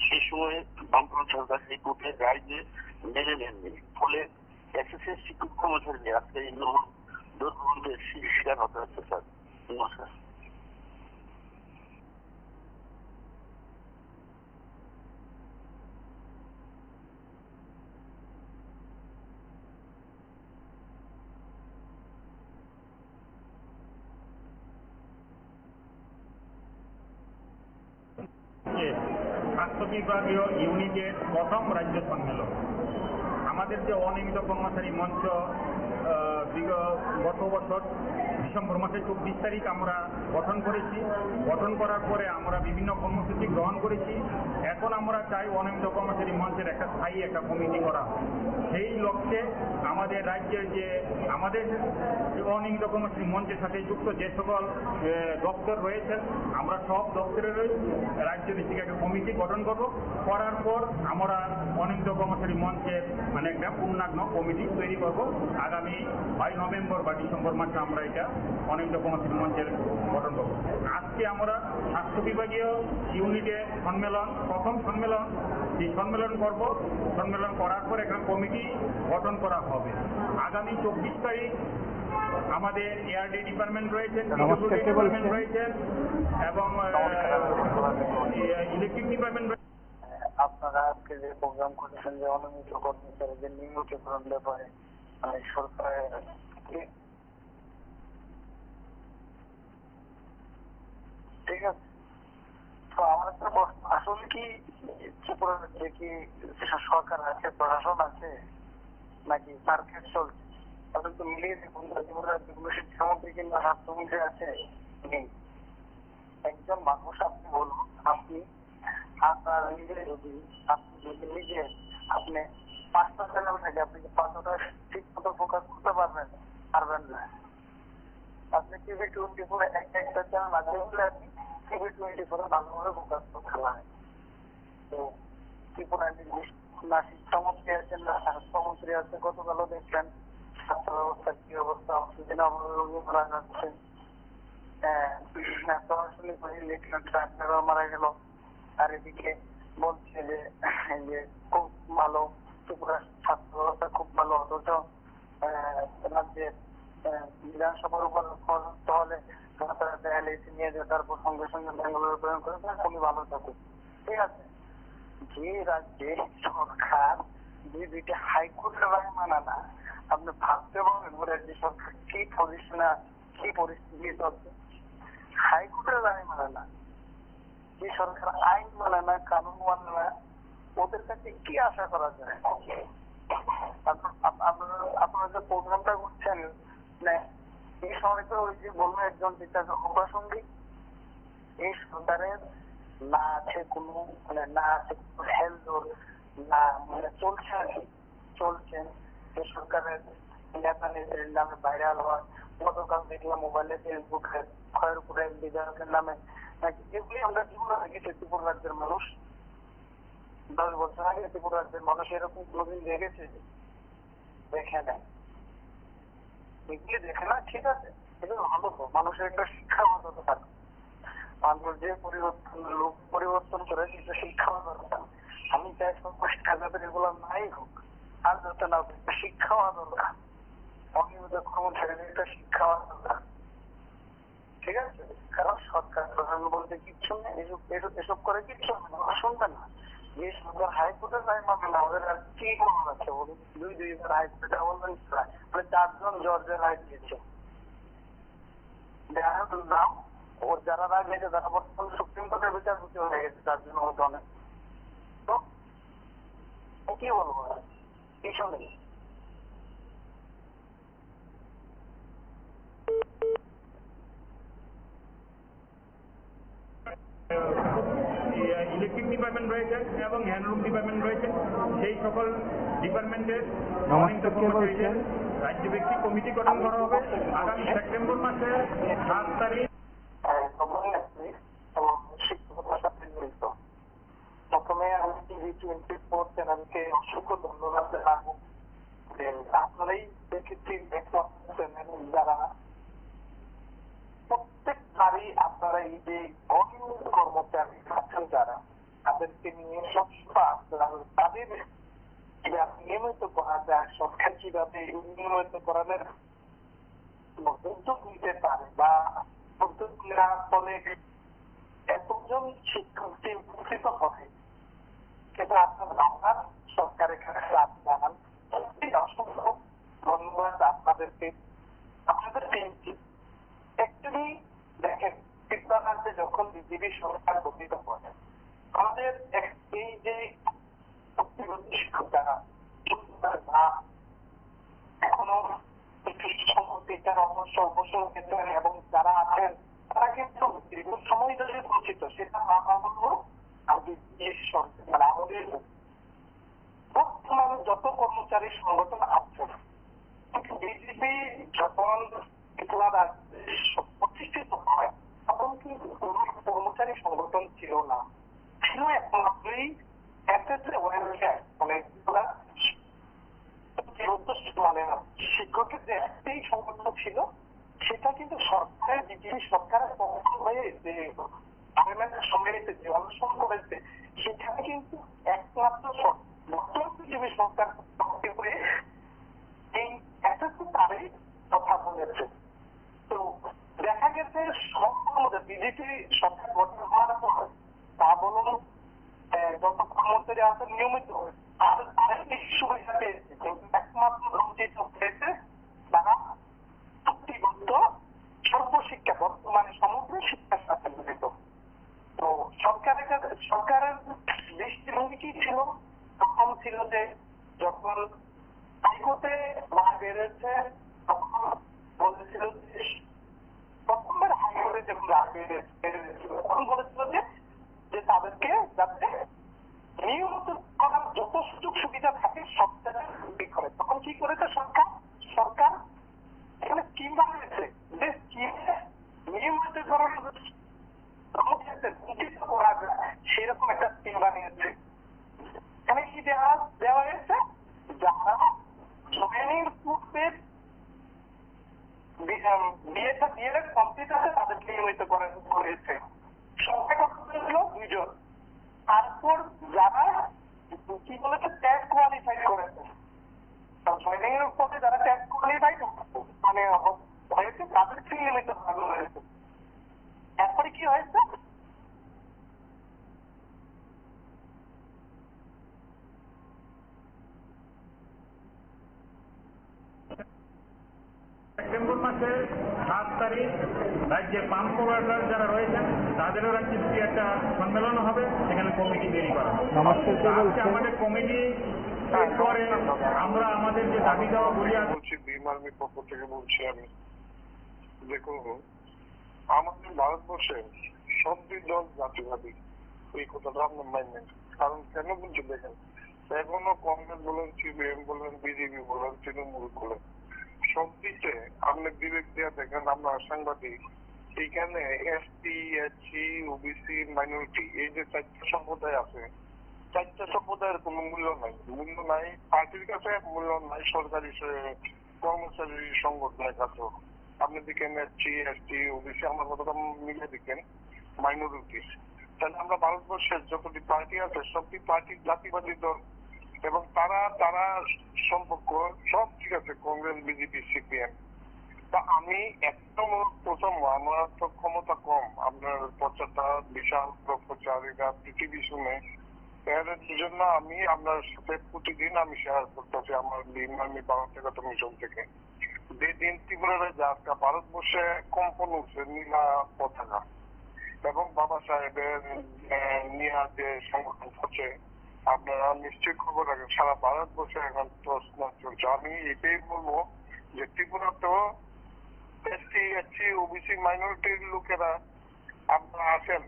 সেই সময়ে বামফ্রন্ট সরকার সেই কোর্টের রায় যে মেনে নেননি, ফলে এসএসএস শিক্ষক কর্মচারীদের আজকে এই দুর্ভোগের শিকার হতে হচ্ছে। স্যার, নমস্কার। স্বাস্থ্য বিভাগীয় ইউনিটের প্রথম রাজ্য সম্মেলন। আমাদের যে অনিয়মিত কর্মচারী মঞ্চ গত বছর ডিসেম্বর মাসের 24 তারিখ আমরা গঠন করেছি। গঠন করার পরে আমরা বিভিন্ন কর্মসূচি গ্রহণ করেছি। এখন আমরা চাই অনিয়মিত কর্মচারী মঞ্চের একটা স্থায়ী একটা কমিটি করা। সেই লক্ষ্যে আমাদের রাজ্যের যে আমাদের অনিয়মিত কর্মচারী মঞ্চের সাথে যুক্ত যে সকল দপ্তর রয়েছেন, আমরা সব দপ্তরের রাজ্য ভিত্তিক একটা কমিটি গঠন করব। করার পর আমরা অনিয়মিত কর্মচারী মঞ্চের মানে একটা পূর্ণাঙ্গ কমিটি তৈরি করব। আগামী 22 নভেম্বর বা ডিসেম্বর মাসে আমরা এটা অনিয়মিত কর্মচারী মঞ্চের গঠন করব। আজকে আমরা স্বাস্থ্য বিভাগীয় ইউনিটের সম্মেলন, প্রথম সম্মেলন, এই সম্মেলন করব। সম্মেলন করার পর একটা কমিটি গঠন করা হবে। আগামী 24 তারিখ আমাদের এআরডি ডিপার্টমেন্ট রয়েছেন, ডিপার্টমেন্ট রয়েছেন এবং ইলেকট্রিক ডিপার্টমেন্ট। আপনারা আজকে যে প্রোগ্রাম করেছেন যে অনিয়মিত কর্মচারীদের নিয়মিতকরণ ব্যাপারে সরকারের ঠিক আছে। তো আমার একটা প্রশ্ন, আসলে কি ত্রিপুরা রাজ্যে কি সরকার আছে, প্রশাসন আছে, নাকি সার্কেট চলছে? তাদের তো মিলিয়ে দেখুন, ত্রিপুরা রাজ্যে কোনো শিক্ষামন্ত্রী কিংবা স্বাস্থ্যমন্ত্রী আছে নেই। একজন মানুষ আপনি বলুন, আপনি আপনার নিজে যদি নিজে আপনি 5টা চ্যানেল থাকে, আপনি কি 5টা ঠিক মতো ফোকাস করতে পারবেন? পারবেন না। আপনি টিভি 24 একটা চ্যানেল আছে বলে আপনি টিভি 24 ভালোভাবে ফোকাস করতে পারেন। তো ত্রিপুরায় না শিক্ষামন্ত্রী আছেন, না স্বাস্থ্যমন্ত্রী আছে। গতকালও দেখলেন স্বাস্থ্য ব্যবস্থার কি অবস্থা, অক্সিজেন রোগী মারা যাচ্ছে, সরাসরি ডাক্তাররা মারা গেল। আর এদিকে বলছে যে খুব ভালো, ত্রিপুরা স্বাস্থ্য ব্যবস্থা খুব ভালো, অথচ রাজ্যের বিধানসভার উপর করতে হলে এলআইসি নিয়ে যায়, তারপর সঙ্গে সঙ্গে ব্যাঙ্গালোর প্রেরণ করে খুবই ভালো থাকে। ঠিক আছে, যে রাজ্যে সরকার দুইটা হাইকোর্টের রায় মানে না, আপনি ভাবতে পারবেন রাজ্য সরকার কি পজিশনে, কি পরিস্থিতি চলছে। হাইকোর্টের রায় মানে না, যে সরকার আইন মানে না, কানুন মানে না, ওদের কাছে কি আশা করা যায়? আপনারা যে প্রোগ্রামটা করছেন এই সময় তো ওই যে বললো একজন টিচার অপ্রাসঙ্গিক। এই সরকারের না আছে কোনো না আছে হেলথ, না চলছে আর কি চলছেন এই সরকারের নেতা নেত্রীর নামে ভাইরাল হয়। গতকাল দেখলাম মোবাইলে ফেসবুকে খয়েরপুরের বিধায়কের নামে নাকি, এগুলি আমরা ত্রিপুরা দেখেছি, ত্রিপুরা রাজ্যের মানুষ। 10 বছর আগে ত্রিপুরা রাজ্যের মানুষ এরকম কোনোদিন দেখেছে? দেখে না। এগুলি দেখে না, ঠিক আছে, এটা ভালো। তো মানুষের একটা শিক্ষা দরকার। মানুষ যে পরিবর্তন, লোক পরিবর্তন করে, সেটা শিক্ষা দরকার। আমি চাই সব শিক্ষা যাতে এগুলো নাই হোক, আর যাতে না শিক্ষা হওয়া দরকার। অনিয়মিত কর্মচারীদের একটা শিক্ষা হওয়া দরকার, ঠিক আছে? কারণ সরকার প্রধান বলতে কিচ্ছু নেই, এসব করে কিচ্ছু শুনবে না। যে সরকার হাইকোর্টে যাই মামলা, ওদের আর কি করা যাচ্ছে বলুন? দুইবার হাইকোর্টে যাওয়া মানে 4জন জর্জের রায় দিয়েছে। নাম ওর যারা রায় দিয়েছে, যারা বর্তমানে সুপ্রিম কোর্টের বিচারপতি হয়ে গেছে, 4জন মধ্যে অনেক। তো কি বলবো, কিছু নেই। ইলেকট্রিক ডিপার্টমেন্ট রয়েছে এবং হ্যান্ডলুম ডিপার্টমেন্ট রয়েছে, সেই সকল ডিপার্টমেন্টের নমস্কার, কে বলছেন? রাজ্যভিত্তিক কমিটি গঠন করা হবে আগামী সেপ্টেম্বর মাসে 7 তারিখ। শিক্ষকতার সাথে জড়িত। প্রথমে আমি TV24 চ্যানেলকে অসংখ্য ধন্যবাদ জানাবো যে আপনারাই দেখেছি, যারা প্রত্যেকবারই আপনারা এই যে অনিয়মিত কর্মচারী আছেন যারা, তাদেরকে নিয়ে সবসময় তাদের নিয়মিত করা যায়, সরকার কিভাবে নিয়মিত করানোর উদ্যোগ নিতে পারে বা উদ্যোগ নেওয়ার ফলে এতজন শিক্ষককে উপকৃত হবে, সেটা আপনার বাংলার সরকার এখানে জানান। অসংখ্য ধন্যবাদ আপনাদেরকে, আপনাদের টিমকে। অ্যাকচুয়ালি দেখেন, ত্রিপুরা রাজ্যে যখন বিজেপি সরকার গঠিত হয়, আমাদের এই যে শিক্ষক যারা এখনো অবসর ক্ষেত্রে এবং যারা আছেন, তারা কিন্তু দীর্ঘ সময় ধরে বঞ্চিত। সেটা আমরা বলবো মানে আমাদের বর্তমানে যত কর্মচারী সংগঠন আছে, বিজেপি যখন ত্রিপুরা রাজ্যে প্রতিষ্ঠিত হয়, তখন কিন্তু কর্মচারী সংগঠন ছিল না, ছিল একমাত্রই মানে শিক্ষকের যে একটাই সংগঠন ছিল, সেটা কিন্তু সরকারের বিজেপি সরকারের পক্ষ হয়ে যে সম্মিলিত যে অনশন করেছে, সেখানে কিন্তু একমাত্র বর্তমান বিজেপি সরকার পক্ষে হয়ে এই একটা তারই কথা বলেছে। তো দেখা গেছে সম্পূর্ণ বিজেপি সরকার গঠন হওয়ার পর তা বলুন যত কর্মচারী আছে নিয়মিত আরেকটি সুবিধা পেয়েছে, কিন্তু একমাত্র বঞ্চিত হয়েছে তারা চুক্তিবদ্ধ সর্বশিক্ষা, বর্তমানে সমগ্র শিক্ষার সাথে জড়িত। তো সরকারের দৃষ্টিভঙ্গি কি ছিল? তখন ছিল যে যখন হাইকোর্টে রায় বেড়েছে, তখন বলেছিল যে প্রথমবার হাইকোর্টে যখন রায় বেড়েছিল, তখন বলেছিল যে তাদেরকে যাতে নিয়মিত করার যত সুযোগ সুবিধা থাকে সব জায়গায় করে। তখন কি করেছে সরকার এখানে স্কিম বানিয়েছে, যে স্কিমে নিয়মিত করার বঞ্চিত করা যায় সেরকম একটা স্কিম বানিয়েছে। এখানে কি দেওয়া হয়েছে, যারা জয়েনিং পূর্বে বিএড কমপ্লিট আছে তাদেরকে নিয়মিত করেছে। সংখ্যা কত ছিল? 2 জন। তারপর যারা কি বলেছে ট্যাগ কোয়ালিফাই করেছে, জয়েনিং এর পথে যারা ট্যাগ কোয়ালিফাই মানে হয়েছে, তাদেরকে নিয়মিত করানো হয়েছে। এরপরে কি হয়েছে, সেপ্টেম্বর মাসের 7 তারিখ রাজ্যের পাম্প প্রোভাইডার যারা রয়েছেন তাদেরও রাজ্যে একটা সম্মেলন হবে, সেখানে কমিটি তৈরি করা হবে। নমস্কার, কে বলছেন? আমাদের কমিটি পরে আমরা আমাদের যে দাবি দেওয়া বলি বলছি, ভীম আর্মির পক্ষ থেকে বলছি আমি। দেখুন, আমাদের ভারতবর্ষে সব দল জাতিবাদী, এই কথাটা আপনার মাইন্ড। কারণ কেন বলছি দেখেন, এখনো কংগ্রেস বলেন, সিপিএম বলেন, বিজেপি বলেন, তৃণমূল বলেন, সব দিকে আপনি বিবেক দিয়ে দেখেন, আপনার সাংবাদিক, এইখানে এসটি, এসসি, ওবিসি, মাইনরিটি, এই যে 4টা সম্প্রদায় আছে, চারটে সম্প্রদায়ের কোনো মূল্য নাই পার্টির কাছে, মূল্য নাই সরকারি কর্মচারী সংগঠনের কাছেও। আপনি দেখেন এসসি এসটি ওবিসি আমার কথা মিলে দেখেন মাইনরিটিস, তাহলে আমরা ভারতবর্ষের যতটি পার্টি আছে সবটি পার্টি জাতিবাদী দল, এবং তারা সম্পর্ক সব ঠিক আছে, কংগ্রেস বিজেপি সিপিএম। তা আমি একদম প্রথম, আমার তো ক্ষমতা কম, আপনার প্রচারটা বিশাল প্রচারিকা পৃথিবী শুনে, এর জন্য আমি আপনার সাথে প্রতিদিন আমি শেয়ার করতেছি আমার আমি ভারতগত মিশন থেকে যেদিন ত্রিপুরার যে আজকে ভারতবর্ষে কম্পন উঠছে নীলা পতাকা, এবং বাবা সাহেবের নিয়ে যে সংগঠন হচ্ছে, আপনারা নিশ্চয়ই খবর রাখেন সারা ভারতবর্ষে এখন প্রশ্ন চলছে। আমি এটাই বলবো যে ত্রিপুরাতেও এসটি এসসি ওবিসি মাইনরিটির লোকেরা আপনারা আছেন,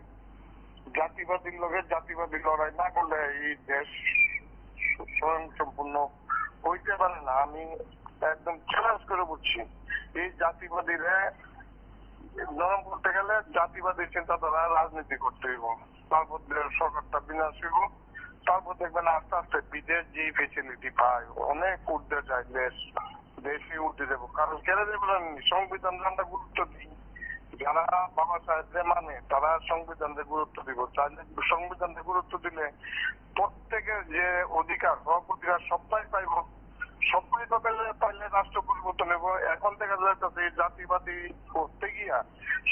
জাতিবাদীর লোকের জাতিবাদী লড়াই না করলে এই দেশ স্বয়ং সম্পূর্ণ হইতে পারে না। আমি একদম চ্যালেঞ্জ করে বলছি, এই জাতিবাদীরা নরম করতে গেলে জাতিবাদী চিন্তাধারা রাজনীতি করতে হইব, তারপর সরকারটা বিনাশ হইব, তারপর দেখবেন আস্তে আস্তে বিদেশ যে ফেসিলিটি পায় অনেক উঠতে যায়, দেশই উঠতে যাবো। কারণ কেন দেবেন সংবিধান আমরা গুরুত্ব দিই, যারা বাবা সাহেবরে মানে তারা সংবিধানকে গুরুত্ব দিব, চাইলে সংবিধানকে গুরুত্ব দিলে প্রত্যেকের যে অধিকার হক অধিকার সবাই পাইব, সবাই পাইলে রাষ্ট্র পরিবর্তন হইব। এখন দেখা যাচ্ছে জাতিবাদী করতে গিয়া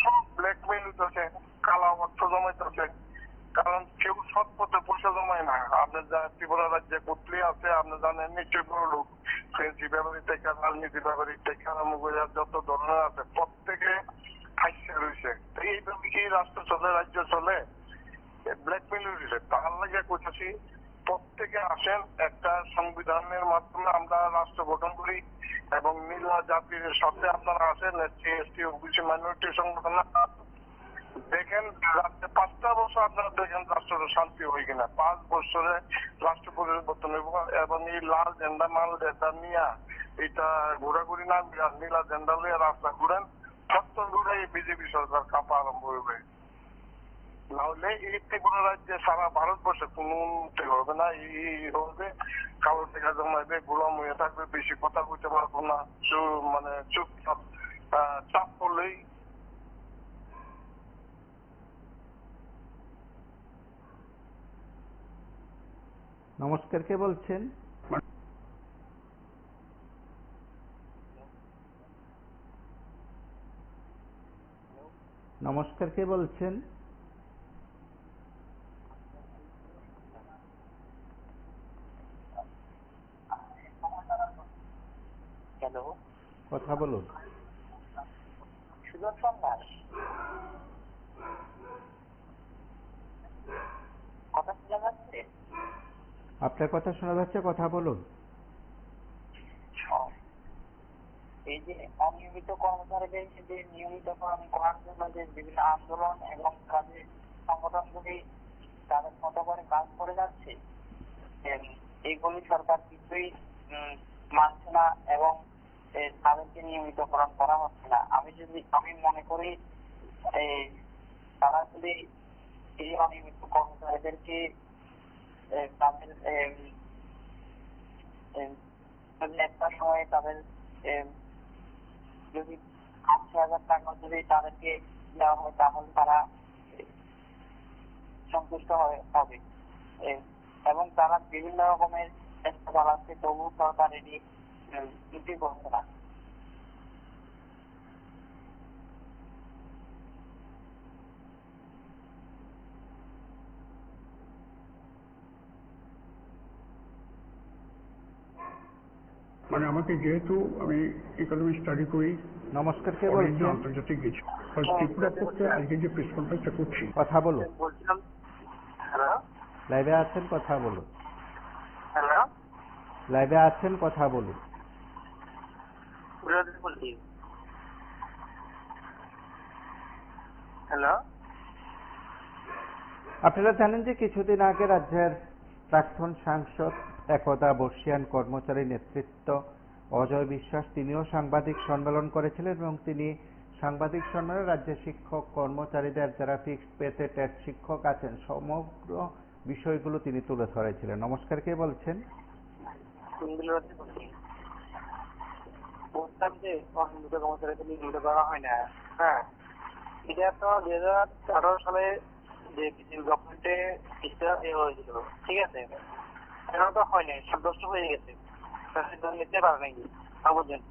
সব ব্ল্যাকমেইল হইতেছে, কালা অর্থ জমাইতেছে, কারণ কেউ সৎ পথে পয়সা জমায় না। আপনার যা ত্রিপুরা রাজ্যে কর্তৃ আছে আপনি জানেন নিশ্চয়ই বড় লোক, ফেন্সি ব্যবহারিক থেকে রাজনীতি ব্যবহারিক থেকে আরম্ভ করে যত ধরনের আছে প্রত্যেকে ফাইসে রয়েছে। এইভাবে কি রাষ্ট্র চলে, রাজ্য চলে? ব্ল্যাকমেইল হয়েছে। তার লাগে করতেছি প্রত্যেকে আসেন, একটা সংবিধানের মাধ্যমে আমরা রাষ্ট্র গঠন করি, এবং নীলা জাতির সাথে আপনারা আসেন, এসসি এসটি ওবিসি মাইনরিটি সংগঠন দেখেন, রাজ্যে 5টা বছর আপনারা দেখেন রাষ্ট্র শান্তি হয় কিনা। 5 বছরে রাষ্ট্র পরিবর্তন হইব, এবং এই লাল ঝেন্ডা মাল ঝেন্ডা নিয়ে এটা ঘোরাঘুরি না নীলা ঝেন্ডা লিয়ে রাস্তা ঘুরেন, সত্তর ঘুরে এই বিজেপি সরকার কাঁপা আরম্ভ হইবে। নাহলে এই ত্রিপুরা রাজ্যে সারা ভারতবর্ষে কোন উন্নতি হবে না। এই হবে কালো টাকা জমাইবে, গোলাম হয়ে থাকবে, বেশি কথা বলতে পারবো না, মানে চুপচাপ চাপ পড়লেই। নমস্কার, কে বলছেন? নমস্কার, কে বলছেন? হ্যালো, কথা বলুন। সুদর্শন দাস, কথা শোনা যাচ্ছে? আপনার কথা শোনা যাচ্ছে, কথা বলুন। এই যে অনিয়মিত কর্মচারীদের যে নিয়মিতকরণ করার জন্য যে বিভিন্ন আন্দোলন এবং কাজের সংগঠনগুলি তাদের মতো করে কাজ করে যাচ্ছে, এইগুলি সরকার কিছুই মানছে না, এবং তাদেরকে নিয়মিতকরণ করা হচ্ছে না। আমি মনে করি তারা যদি এই অনিয়মিত কর্মচারীদেরকে তাদের একটা সময় তাদের যদি 80,000 টাকা যদি তাদেরকে দেওয়া হয় তাহলে তারা সন্তুষ্ট হবে, এবং তারা বিভিন্ন রকমের চেষ্টা চালাচ্ছে, তবু সরকার এটি কিছুই করছে না। মানে আমাকে যেহেতু আমি ইকোনমি স্টাডি করি, নমস্কার, কে বলছেন? আন্তর্জাতিক গেছি, ত্রিপুরা পক্ষে আজকে যে প্রেস কনফারেন্সটা করছি, কথা বলুন। বলছিলাম, হ্যালো লাইভে আছেন, কথা বলুন। হ্যালো, লাইভে আছেন, কথা বলুন। বলছি, হ্যালো। আপনারা জানেন যে কিছুদিন আগে রাজ্যের প্রাক্তন সাংসদ একদা বর্ষিয়ান কর্মচারী নেতৃত্ব অজয় বিশ্বাস তিনিও সাংবাদিক সম্মেলন করেছিলেন, এবং তিনি সাংবাদিক সম্মেলনে রাজ্যের শিক্ষক কর্মচারীদের যারা ফিক্সড পেতে টেট শিক্ষক আছেন সমগ্র বিষয়গুলো তিনি তুলে ধরেছিলেন। নমস্কার, কে বলছেন? বলতাম যে অনিয়মিত কর্মচারীদের নিয়মিত করা হয় না, হ্যাঁ, এটা তো 2018 সালে যে বিজেপি গভর্নমেন্টে হয়েছিল, ঠিক আছে, এখন তো হয় নাই, 7 বছর হয়ে গেছে, নিতে পারে নাকি পর্যন্ত।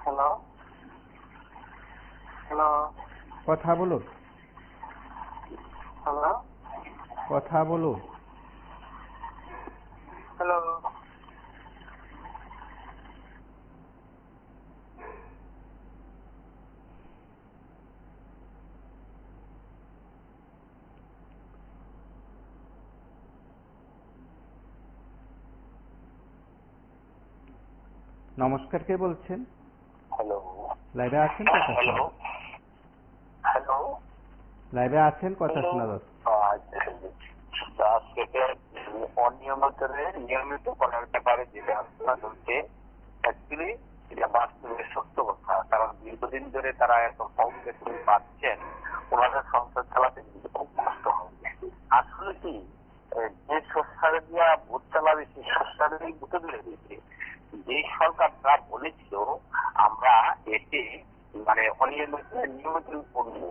হ্যালো হ্যালো কথা বলুন, হ্যালো কথা বলুন। হ্যালো নমস্কার, কে বলছেন? হ্যালো লাইভে আছেন? কথা হ্যালো হ্যালো লাইভে আছেন, কথা শোনা যাচ্ছে। নিয়মিত করার ব্যাপারে যেটা আলোচনা চলছে, অ্যাকচুয়ালি এটা বাস্তবে সত্য কথা। কারণ দীর্ঘদিন ধরে তারা এত কম বেতন পাচ্ছেন, ওনাদের সংসার চালাতে কিন্তু খুব কষ্ট হবে। আসলে কি, যে সংস্কারে দিয়া ভোট চালাবে সেই সংস্কারেই ভোটে ধরে দিয়েছে। যে সরকার তারা বলেছিল আমরা এতে মানে নিয়মিত করবো,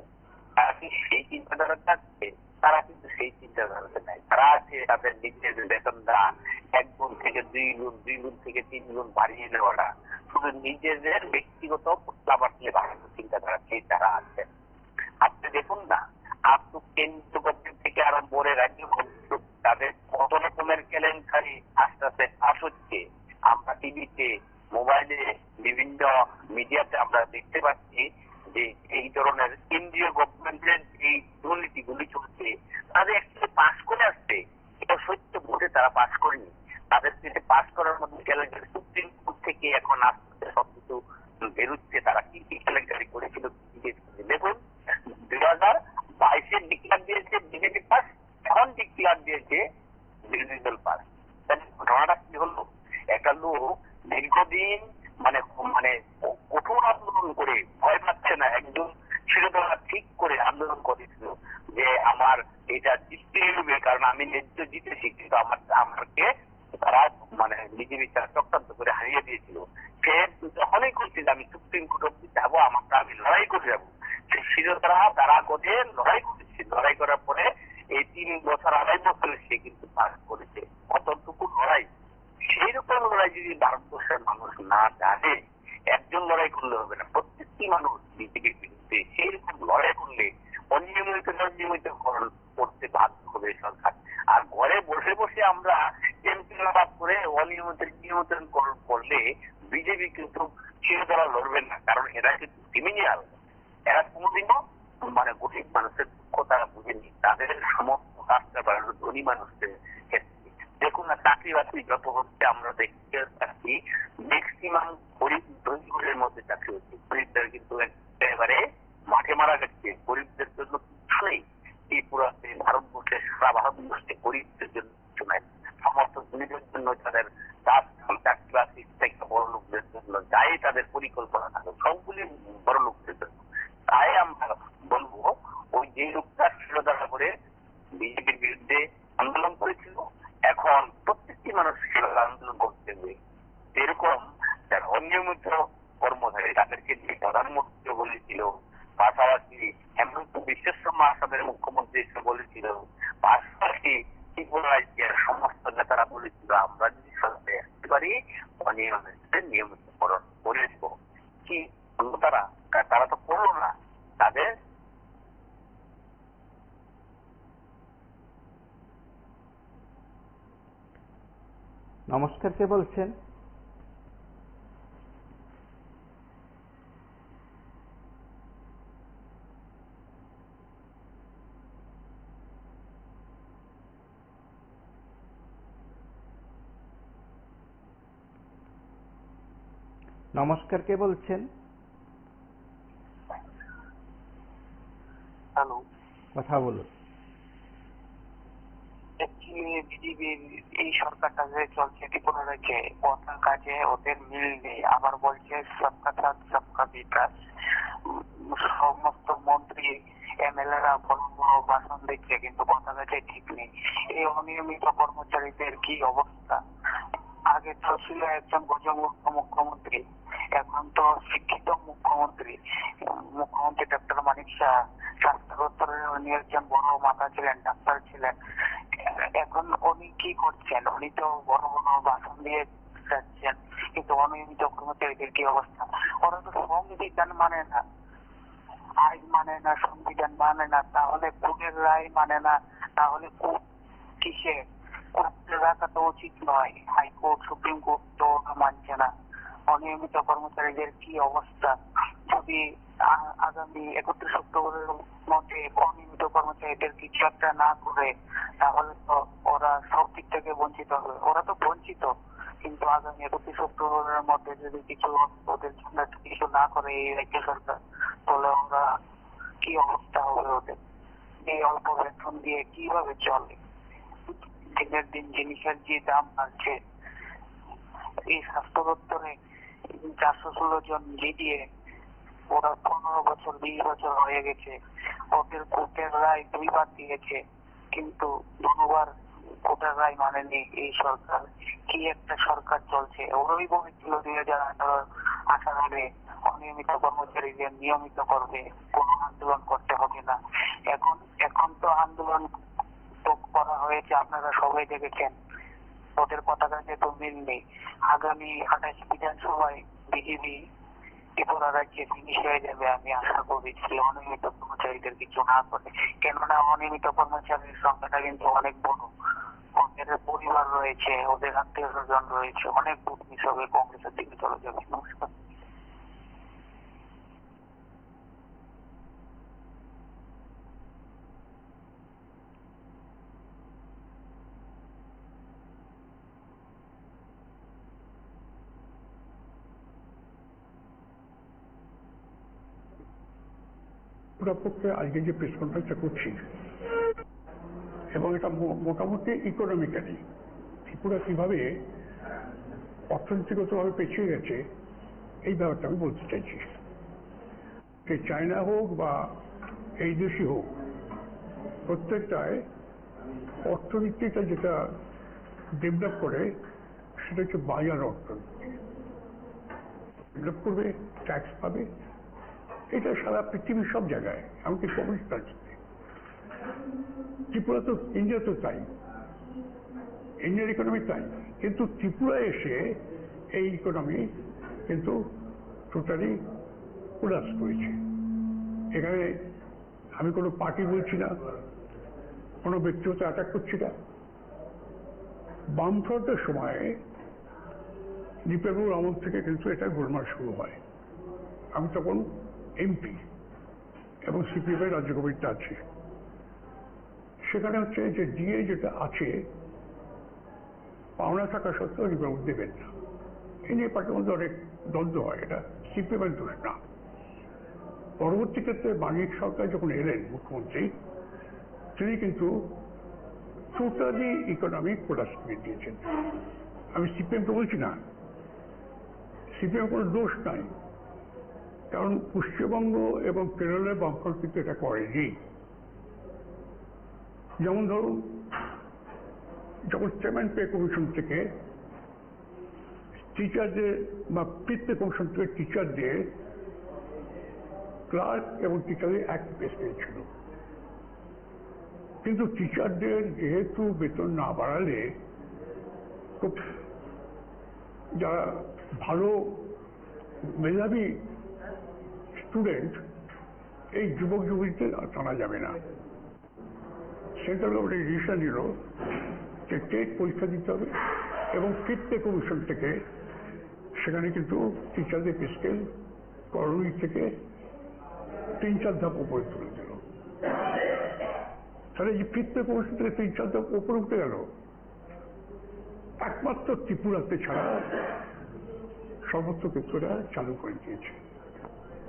তারা কি সেই চিন্তাধারা থাকছে? তারা কিন্তু সেই চিন্তাধারাতে নাই। তারা আছে তাদের নিজের বেতনটা 1 গুণ থেকে 2 গুণ, 2 গুণ থেকে 3 গুণ বাড়িয়ে নেওয়াটা, শুধু নিজেদের ব্যক্তিগত লাভার্থে বাড়ানোর চিন্তাধারা সেই তারা আছেন। আপনি দেখুন না, আপনি কেন্দ্র গভর্নমেন্ট থেকে আরম্ভ করে রাজ্য গভর্নমেন্ট তাদের কত রকমের কেলেঙ্কারি আস্তে আস্তে ফাঁস হচ্ছে। আমরা টিভিতে, মোবাইলে, বিভিন্ন মিডিয়াতে আমরা দেখতে পাচ্ছি যে এই ধরনের কেন্দ্রীয় গভর্নমেন্টের এই দুর্নীতিগুলি চলছে। তাদের একটু পাস করে আসছে, এটা সত্য, ভোটে তারা পাস করেনি। তাদের পাস করার মধ্যে কেলেঙ্কারি সুপ্রিম কোর্ট থেকে এখন আসতে সবকিছু বেরোচ্ছে। তারা কি কি কেলেঙ্কারি করেছিল দেখুন। 2022 ডিক্লার দিয়েছে বিজেপি পাস, এখন ডিক্লার দিয়েছে বিরোধী দল পাস। ঘটনাটা কি হলো, একটা লোক দীর্ঘদিন মানে মানে কঠোর আন্দোলন করে ভয় পাচ্ছে না, একজন শিরোধারা ঠিক করে আন্দোলন করেছিল যে আমার এটা জিততেই হবে, কারণ আমি ন্যায্য জিতেছি, কিন্তু আমাকে তারা মানে বিজেপি তারা চক্রান্ত করে হারিয়ে দিয়েছিল। সে যখনই করছে যে আমি সুপ্রিম কোর্ট অব্দি যাবো, আমি লড়াই করে যাবো, সে শিরোধারা তারা করে লড়াই করেছে। লড়াই করার পরে এই 3 বছর 2.5 বছরে সে কিন্তু পাস করেছে। কতটুকু লড়াই, সেই রকম লড়াই যদি ভারতবর্ষের মানুষ না জানে, একজন লড়াই করলে হবে না, প্রত্যেকটি মানুষ বিজেপির বিরুদ্ধে সেই রকম লড়াই করলে অনিয়মিত করতে বাধ্য হবে সরকার। আর ঘরে বসে বসে আমরা লাভ করে নিয়মিত করলে বিজেপি কিন্তু চিরতরা লড়বে না, কারণ এরা কিন্তু ক্রিমিনাল। এরা কোনোদিনও মানে গরিব মানুষের দুঃখ তারা বুঝেনি, তাদের সমস্ত কাজটা ধনী মানুষদের ক্ষেত্রে। দেখুন না, চাকরি বাকরি যত হচ্ছে আমরা দেখতে পাচ্ছি, ম্যাক্সিমাম গরিব ধনীদের মধ্যে চাকরি হচ্ছে। গরিবদের কিন্তু একেবারে মাঠে মারা গেছে। গরিবদের জন্য কিছু নেই ত্রিপুরাতে, ভারতবর্ষে, সারা ভারতবর্ষে গরিবদের জন্য কিছু নাই। সমস্ত ধনীদের জন্য, তাদের চাকরি বাকরি থেকে বড় লোকদের জন্য, যাই তাদের পরিকল্পনা থাকে সবগুলি বড় লোকদের জন্য। তাই আমরা বলবো, ওই যে লোকটা শিরোধারা করে বিজেপির বিরুদ্ধে আন্দোলন করেছিল, এখন প্রত্যেকটি মানুষ আন্দোলন করতে হবে। এরকম যারা অনিয়মিত কর্মচারী তাদেরকে যে প্রধানমন্ত্রী বলেছিল, পাশাপাশি হেমন্ত বিশ্ব শর্মা আসামের মুখ্যমন্ত্রী বলেছিল, পাশাপাশি ত্রিপুরা রাজ্যের সমস্ত নেতারা বলেছিল আমরা যদি সরকারে আসতে পারি নিয়মিতকরণ করে দেব। কি বলবো, তারা তো করলো না। তাদের নমস্কার, কে বলছেন? নমস্কার, কে বলছেন? হ্যালো, কথা বলুন। বিজেপির এই সরকারটা যে চলছে ত্রিপুরা রাজ্যে, কথার কাজে ওদের মিল নেই। আবার বলছে সবকা সাথ সবকা বিকাশ। সমস্ত মন্ত্রী এমএলএরা বড় বড় ভাষণ দিচ্ছে, কিন্তু কথা কাছে ঠিক নেই। এই অনিয়মিত কর্মচারীদের কি অবস্থা? আগে তো ছিল একজন গজমূর্খ মুখ্যমন্ত্রী, এখন তো শিক্ষিত মুখ্যমন্ত্রী ডক্টর মানিক শাহ। স্বাস্থ্য দপ্তরের উনি একজন বড় মাথা ছিলেন, ডাক্তার ছিলেন। এখন উনি কি করছেন? উনি তো বড় বড় ভাষণ দিয়ে যাচ্ছেন, কিন্তু অনিয়মিত কর্মচারীদের কি অবস্থা? ওরা তো সংবিধান মানে না, আইন মানে না, সংবিধান মানে না, তাহলে কোর্টের রায় মানে না, তাহলে কোর্ট কিসে? কোর্টে রাখা তো উচিত নয়। হাইকোর্ট, সুপ্রিম কোর্ট তো মানছে না। অনিয়মিত কর্মচারীদের কি অবস্থা? যদি আগামী 31 অক্টোবরের মধ্যে অনিয়মিত কর্মচারীদের কিছু একটা না করে, তাহলে তো ওরা সব দিক থেকে বঞ্চিত হবে। ওরা তো বঞ্চিত, কিন্তু আগামী 31 অক্টোবরের মধ্যে যদি কিছু ওদের জন্য কিছু না করে এই রাজ্য সরকার, তাহলে ওরা কি অবস্থা হবে ওদের? এই অল্প বেতন দিয়ে কিভাবে চলে? দিনের দিন জিনিসের যে দাম বাড়ছে। এই স্বাস্থ্য দপ্তরে 416 জন দিয়ে ওরা 15 বছর 20 বছর হয়ে গেছে। ওদের কোর্টের রায় 2 বার দিয়েছে, কিন্তু 2 বার কোর্টের রায় মানেনি এই সরকার। কি একটা সরকার চলছে! ওরাই বলেছিল 2018 অনিয়মিত কর্মচারীদের নিয়মিত করবে, কোনো আন্দোলন করতে হবে না। এখন তো আন্দোলন করা হয়েছে, আপনারা সবাই দেখেছেন। ওদের পতাকাতে তো মিল নেই। আগামী 28 বিধানসভায় বিজেপি ত্রিপুরা রাজ্যে ফিনিশ হয়ে যাবে আমি আশা করি, অনিয়মিত কর্মচারীদের কিছু না করে। কেননা অনিয়মিত কর্মচারীর সংখ্যাটা কিন্তু অনেক বড়। ওদের পরিবার রয়েছে, ওদের আত্মীয় স্বজন রয়েছে, অনেক ভোট মিস হবে, কংগ্রেসের দিকে চলে যাবে। নমস্কার। পক্ষে আজকে যে প্রেস কনফারেন্সটা করছি, এবং এটা মোটামুটি ইকোনমিক্যালি ত্রিপুরা কিভাবে অর্থনীতিগতভাবে পেছিয়ে গেছে এই ব্যাপারটা আমি বলতে চাইছি। যে চায়না হোক বা এই দেশই হোক, প্রত্যেকটায় অর্থনীতিটা যেটা ডেভেলপ করে সেটা হচ্ছে বাজার অর্থনীতি। ডেভেলপ করবে, ট্যাক্স পাবে। এটা সারা পৃথিবীর সব জায়গায়, এমনকি কমিউনিস্ট কান্ট্রিতে। ত্রিপুরা তো, ইন্ডিয়া তো তাই, ইন্ডিয়ার ইকোনমি তাই। কিন্তু ত্রিপুরায় এসে এই ইকোনমি কিন্তু টোটালি কোলাপস করেছে। এখানে আমি কোনো পার্টি বলছি না, কোনো ব্যক্তিগত অ্যাটাক করছি না। বামফ্রন্টের সময়ে দীপেন্দ্রবাবুর আমল থেকে কিন্তু এটা গোলমাল শুরু হয়। আমি তখন এমপি এবং সিপিএমের রাজ্য কমিটিতে আছি। সেখানে হচ্ছে যে ডিএ যেটা আছে পাওনা থাকা সত্ত্বেও দীপেন্দ্রবাবু দেবেন না। এই নিয়ে পার্টির মধ্যে অনেক দ্বন্দ্ব হয়, এটা সিপিএমের দোষ না। পরবর্তী ক্ষেত্রে মানিক সরকার যখন এলেন মুখ্যমন্ত্রী, তিনি কিন্তু টোটালি ইকোনমিক কোলাপস করে দিয়েছেন। আমি সিপিএমকে বলছি না, সিপিএম কোনো দোষ নাই, কারণ পশ্চিমবঙ্গ এবং কেরলের বামফ্রন্ট কিন্তু এটা করেনি। যেমন ধরুন, যখন পেমেন্ট পে কমিশন থেকে টিচারদের বা পে কমিশন থেকে টিচারদের ক্লার্ক এবং টিচারদের এক পে স্কেল ছিল, কিন্তু টিচারদের যেহেতু বেতন না বাড়ালে খুব যারা ভালো মেধাবী স্টুডেন্ট, এই যুবক যুবতীদের টানা যাবে না। সেন্ট্রাল গভর্নমেন্ট ডিসিশন নিল যে টেট পরীক্ষা দিতে হবে, এবং ফিফথ পে কমিশন থেকে সেখানে কিন্তু টিচারদের পে স্কেল করোনি থেকে 3-4 ধাপ উপরে তুলে দিল। তাহলে এই ফিফথ পে কমিশন থেকে 3-4 ধাপ উপরে উঠে গেল। একমাত্র ত্রিপুরাতে ছাড়া সর্বত্র ক্ষেত্রে চালু করে দিয়েছে,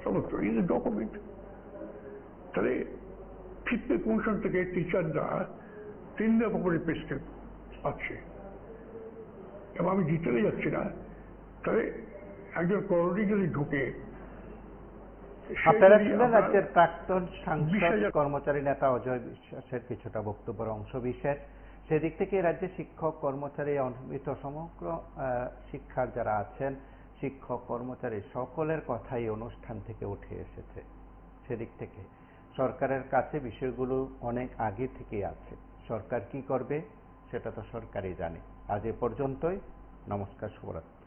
সর্বত্র ইজ এ ডকুমেন্ট। তাহলে ফিফথ পে কমিশন থেকে টিচাররা 3 ধাপ উপরে পে স্কেল পাচ্ছে। এবং আমি ডিটেলে যাচ্ছি না। তাহলে একজন করোনি যদি ঢুকে সে আপনারা যদি শুনলেন আপনার রাজ্যের প্রাক্তন 20,000 সাংসদ কর্মচারী নেতা অজয় বিশ্বাসের কিছুটা বক্তব্যের অংশবিশেষ। সেদিক থেকে রাজ্যে শিক্ষক কর্মচারী অনিয়মিত সমগ্র শিক্ষার যারা আছেন শিক্ষক কর্মচারী সকলের কথাই অনুষ্ঠান থেকে উঠে এসেছে। সেদিক থেকে সরকারের কাছে বিষয়গুলো অনেক আগে থেকেই আছে। সরকার কি করবে সেটা তো সরকারই জানে। আজ এ পর্যন্তই। নমস্কার, শুভরাত্রি।